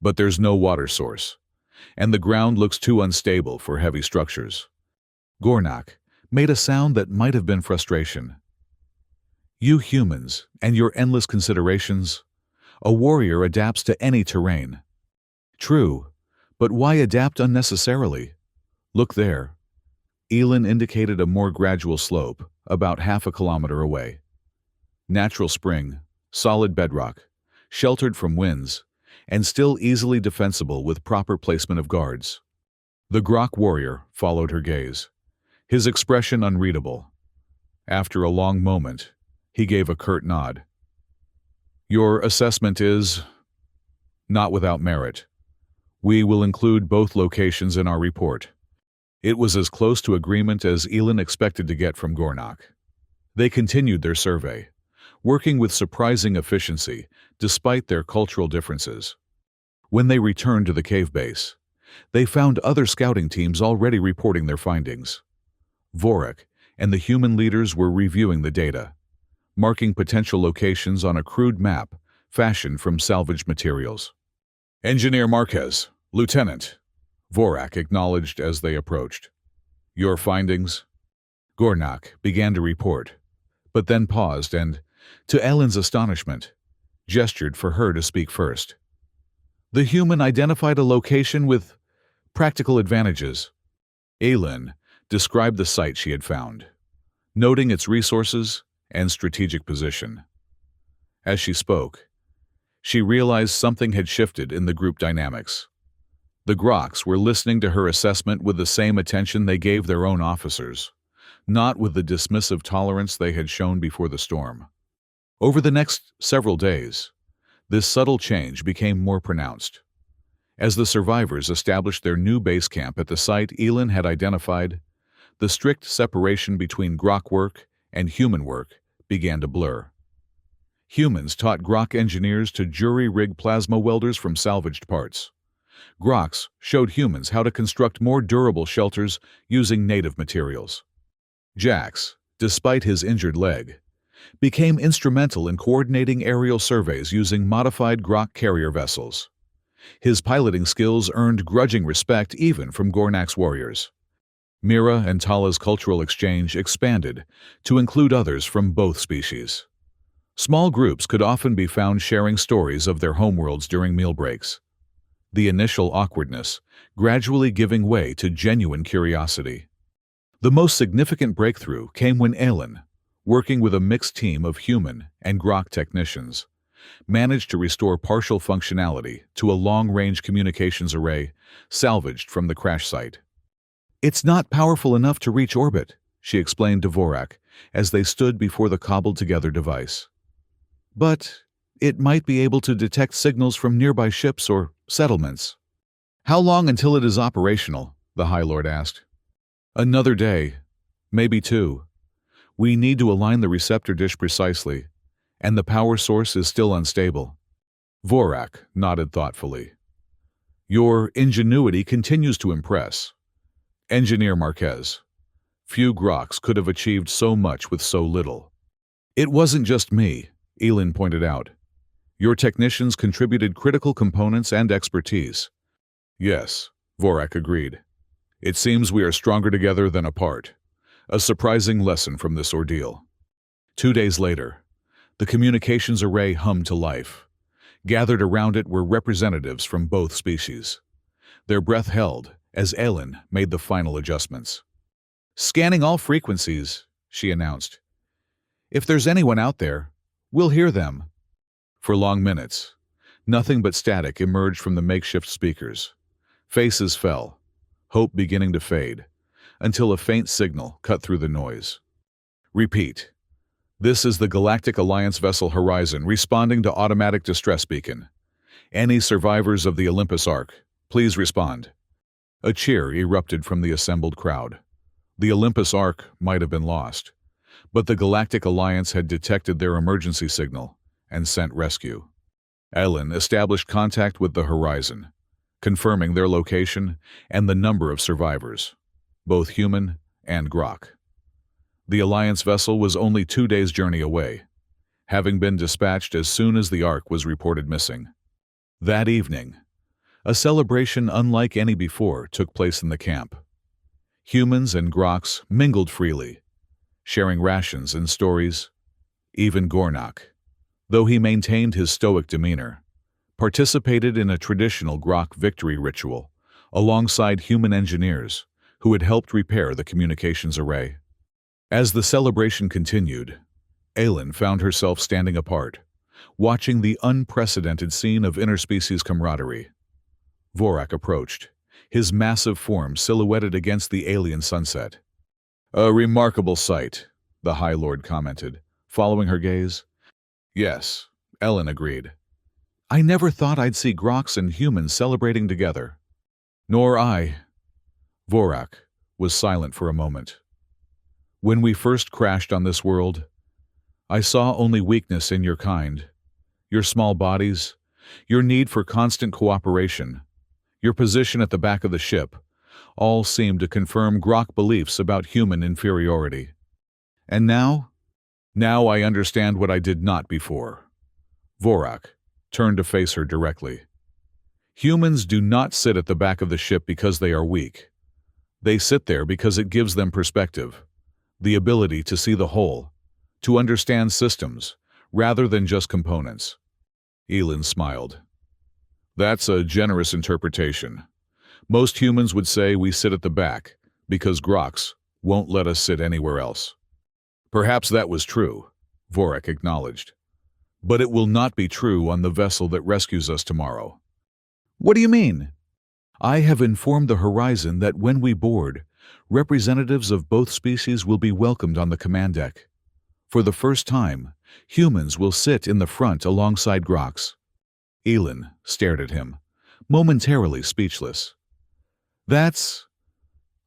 but there's no water source, and the ground looks too unstable for heavy structures. Gornak made a sound that might have been frustration. You humans and your endless considerations. A warrior adapts to any terrain. True, but why adapt unnecessarily? Look there. Elin indicated a more gradual slope, about half a kilometer away. Natural spring, solid bedrock, sheltered from winds, and still easily defensible with proper placement of guards. The Grok warrior followed her gaze, his expression unreadable. After a long moment, he gave a curt nod. Your assessment is not without merit. We will include both locations in our report. It was as close to agreement as Elin expected to get from Gornak. They continued their survey, working with surprising efficiency despite their cultural differences. When they returned to the cave base, they found other scouting teams already reporting their findings. Vorak and the human leaders were reviewing the data, marking potential locations on a crude map fashioned from salvaged materials. Engineer Marquez, Lieutenant, Vorak acknowledged as they approached. Your findings? Gornak began to report, but then paused and, to Elin's astonishment, gestured for her to speak first. The human identified a location with practical advantages. Elin described the site she had found, noting its resources and strategic position. As she spoke, she realized something had shifted in the group dynamics. The Groks were listening to her assessment with the same attention they gave their own officers, not with the dismissive tolerance they had shown before the storm. Over the next several days, this subtle change became more pronounced. As the survivors established their new base camp at the site Elin had identified, the strict separation between Grok work and human work began to blur. Humans taught Grok engineers to jury-rig plasma welders from salvaged parts. Groks showed humans how to construct more durable shelters using native materials. Jax, despite his injured leg, became instrumental in coordinating aerial surveys using modified Grok carrier vessels. His piloting skills earned grudging respect even from Gornak's warriors. Mira and Tala's cultural exchange expanded to include others from both species. Small groups could often be found sharing stories of their homeworlds during meal breaks. The initial awkwardness gradually giving way to genuine curiosity. The most significant breakthrough came when Alan, working with a mixed team of human and Grok technicians, managed to restore partial functionality to a long-range communications array salvaged from the crash site. "It's not powerful enough to reach orbit," she explained to Vorak as they stood before the cobbled-together device. "But it might be able to detect signals from nearby ships or settlements." "How long until it is operational?" the High Lord asked. "Another day, maybe two. We need to align the receptor dish precisely, and the power source is still unstable." Vorak nodded thoughtfully. "Your ingenuity continues to impress, Engineer Marquez. Few Groks could have achieved so much with so little." "It wasn't just me," Elin pointed out. "Your technicians contributed critical components and expertise." "Yes," Vorak agreed. "It seems we are stronger together than apart. A surprising lesson from this ordeal." 2 days later, the communications array hummed to life. Gathered around it were representatives from both species. Their breath held as Elin made the final adjustments. "Scanning all frequencies," she announced. "If there's anyone out there, we'll hear them." For long minutes, nothing but static emerged from the makeshift speakers. Faces fell, hope beginning to fade, until a faint signal cut through the noise. "Repeat. This is the Galactic Alliance vessel Horizon responding to automatic distress beacon. Any survivors of the Olympus Ark, please respond." A cheer erupted from the assembled crowd. The Olympus Ark might have been lost, but the Galactic Alliance had detected their emergency signal and sent rescue. Elin established contact with the Horizon, confirming their location and the number of survivors, both human and Grok. The Alliance vessel was only 2 days' journey away, having been dispatched as soon as the Ark was reported missing. That evening, a celebration unlike any before took place in the camp. Humans and Groks mingled freely, sharing rations and stories. Even Gornak, though he maintained his stoic demeanor, participated in a traditional Grok victory ritual alongside human engineers who had helped repair the communications array. As the celebration continued, Aylin found herself standing apart, watching the unprecedented scene of interspecies camaraderie. Vorak approached, his massive form silhouetted against the alien sunset. "A remarkable sight," the High Lord commented, following her gaze. "Yes," Ellen agreed. "I never thought I'd see Groks and humans celebrating together." "Nor I." Vorak was silent for a moment. "When we first crashed on this world, I saw only weakness in your kind. Your small bodies, your need for constant cooperation, your position at the back of the ship, all seemed to confirm Grok beliefs about human inferiority. And now? Now I understand what I did not before." Vorak turned to face her directly. "Humans do not sit at the back of the ship because they are weak. They sit there because it gives them perspective, the ability to see the whole, to understand systems, rather than just components." Elin smiled. "That's a generous interpretation. Most humans would say we sit at the back because Groks won't let us sit anywhere else." "Perhaps that was true," Vorak acknowledged. "But it will not be true on the vessel that rescues us tomorrow." "What do you mean?" "I have informed the Horizon that when we board, representatives of both species will be welcomed on the command deck. For the first time, humans will sit in the front alongside Groks." Elin stared at him, momentarily speechless. "That's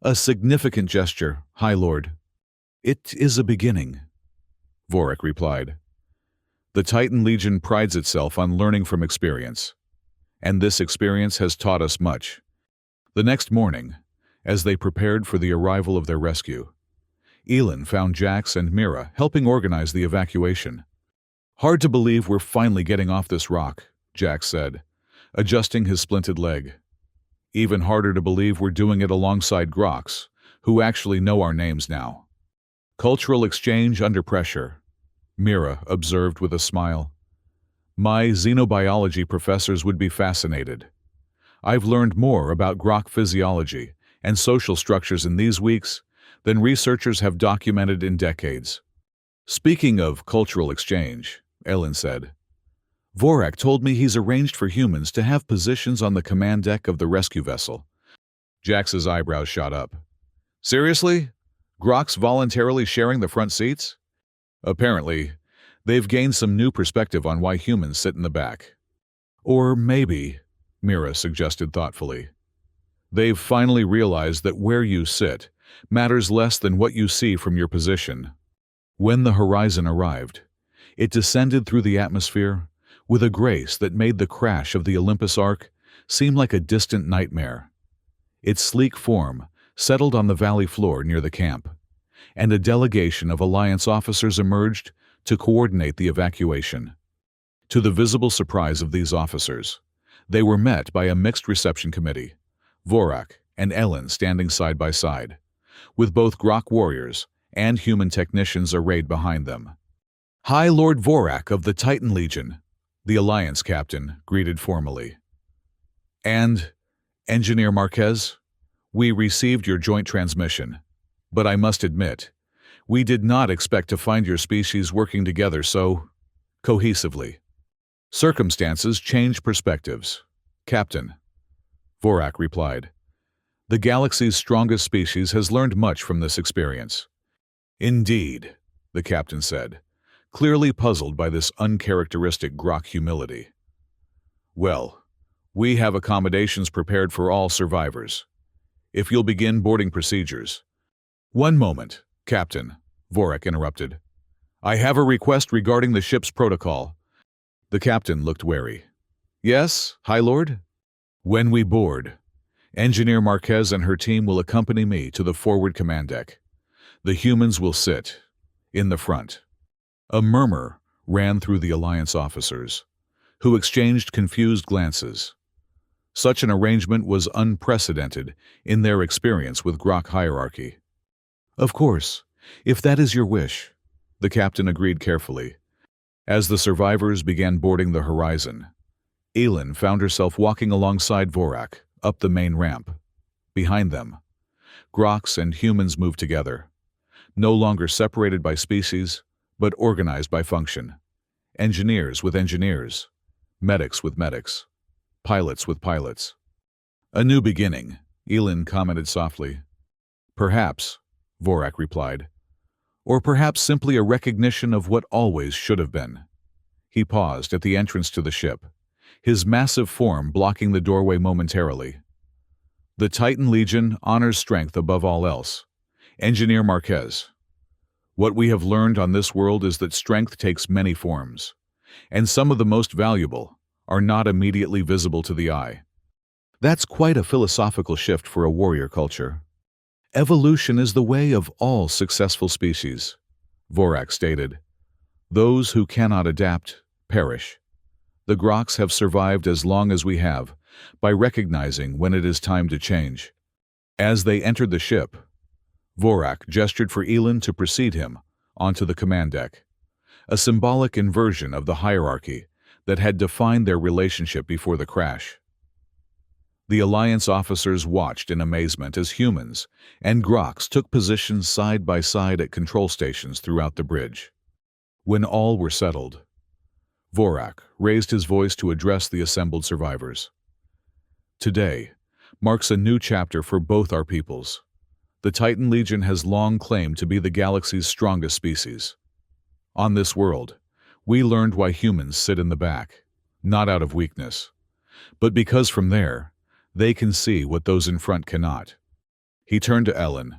a significant gesture, High Lord." "It is a beginning," Vorak replied. "The Titan Legion prides itself on learning from experience, and this experience has taught us much." The next morning, as they prepared for the arrival of their rescue, Elin found Jax and Mira helping organize the evacuation. "Hard to believe we're finally getting off this rock," Jax said, adjusting his splinted leg. "Even harder to believe we're doing it alongside Groks, who actually know our names now." "Cultural exchange under pressure," Mira observed with a smile. My xenobiology professors would be fascinated. I've learned more about grok physiology and social structures in these weeks than researchers have documented in decades. Speaking of cultural exchange, Ellen said, Vorak told me he's arranged for humans to have positions on the command deck of the rescue vessel. Jax's eyebrows shot up. Seriously? Groks voluntarily sharing the front seats? Apparently, they've gained some new perspective on why humans sit in the back. Or maybe, Mira suggested thoughtfully, they've finally realized that where you sit matters less than what you see from your position. When the horizon arrived, it descended through the atmosphere with a grace that made the crash of the Olympus Ark seem like a distant nightmare. Its sleek form settled on the valley floor near the camp, and a delegation of Alliance officers emerged to coordinate the evacuation. To the visible surprise of these officers, they were met by a mixed reception committee, Vorak and Ellen standing side by side, with both grok warriors and human technicians arrayed behind them. High Lord Vorak of the Titan Legion, the Alliance captain greeted formally. And, Engineer Marquez, we received your joint transmission, but I must admit, we did not expect to find your species working together so cohesively. Circumstances change perspectives, Captain, Vorak replied. The galaxy's strongest species has learned much from this experience. Indeed, the captain said, clearly puzzled by this uncharacteristic grok humility. Well, we have accommodations prepared for all survivors. If you'll begin boarding procedures. One moment, Captain, Vorak interrupted. I have a request regarding the ship's protocol. The captain looked wary. Yes, High Lord? When we board, Engineer Marquez and her team will accompany me to the forward command deck. The humans will sit in the front. A murmur ran through the Alliance officers, who exchanged confused glances. Such an arrangement was unprecedented in their experience with grok hierarchy. Of course, if that is your wish, the captain agreed carefully. As the survivors began boarding the horizon, Elin found herself walking alongside Vorak up the main ramp. Behind them, groks and humans moved together, no longer separated by species, but organized by function. Engineers with engineers, medics with medics, pilots with pilots. A new beginning, Elin commented softly. Perhaps, Vorak replied, or perhaps simply a recognition of what always should have been. He paused at the entrance to the ship, his massive form blocking the doorway momentarily. The Titan Legion honors strength above all else. Engineer Marquez. What we have learned on this world is that strength takes many forms, and some of the most valuable are not immediately visible to the eye. That's quite a philosophical shift for a warrior culture. Evolution is the way of all successful species, Vorak stated. Those who cannot adapt perish. The groks have survived as long as we have by recognizing when it is time to change. As they entered the ship, Vorak gestured for Elin to precede him onto the command deck, a symbolic inversion of the hierarchy that had defined their relationship before the crash. The Alliance officers watched in amazement as humans and groks took positions side by side at control stations throughout the bridge. When all were settled, Vorak raised his voice to address the assembled survivors. Today marks a new chapter for both our peoples. The Titan Legion has long claimed to be the galaxy's strongest species. On this world, we learned why humans sit in the back, not out of weakness, but because from there, they can see what those in front cannot. He turned to Ellen,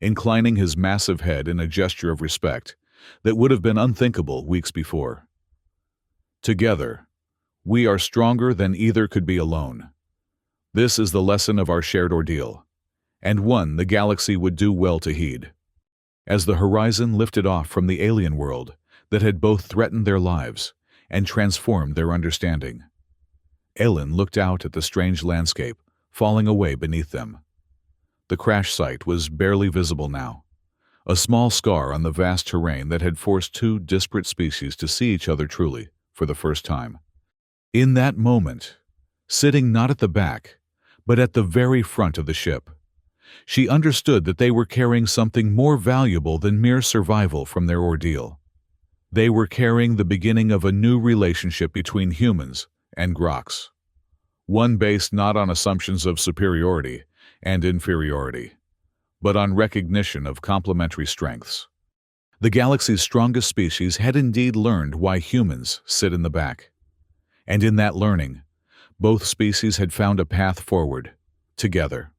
inclining his massive head in a gesture of respect that would have been unthinkable weeks before. Together, we are stronger than either could be alone. This is the lesson of our shared ordeal, and one the galaxy would do well to heed. As the horizon lifted off from the alien world that had both threatened their lives and transformed their understanding, Ellen looked out at the strange landscape falling away beneath them. The crash site was barely visible now, a small scar on the vast terrain that had forced two disparate species to see each other truly for the first time. In that moment, sitting not at the back, but at the very front of the ship, she understood that they were carrying something more valuable than mere survival from their ordeal. They were carrying the beginning of a new relationship between humans and Groks, one based not on assumptions of superiority and inferiority, but on recognition of complementary strengths. The galaxy's strongest species had indeed learned why humans sit in the back. And in that learning, both species had found a path forward, together.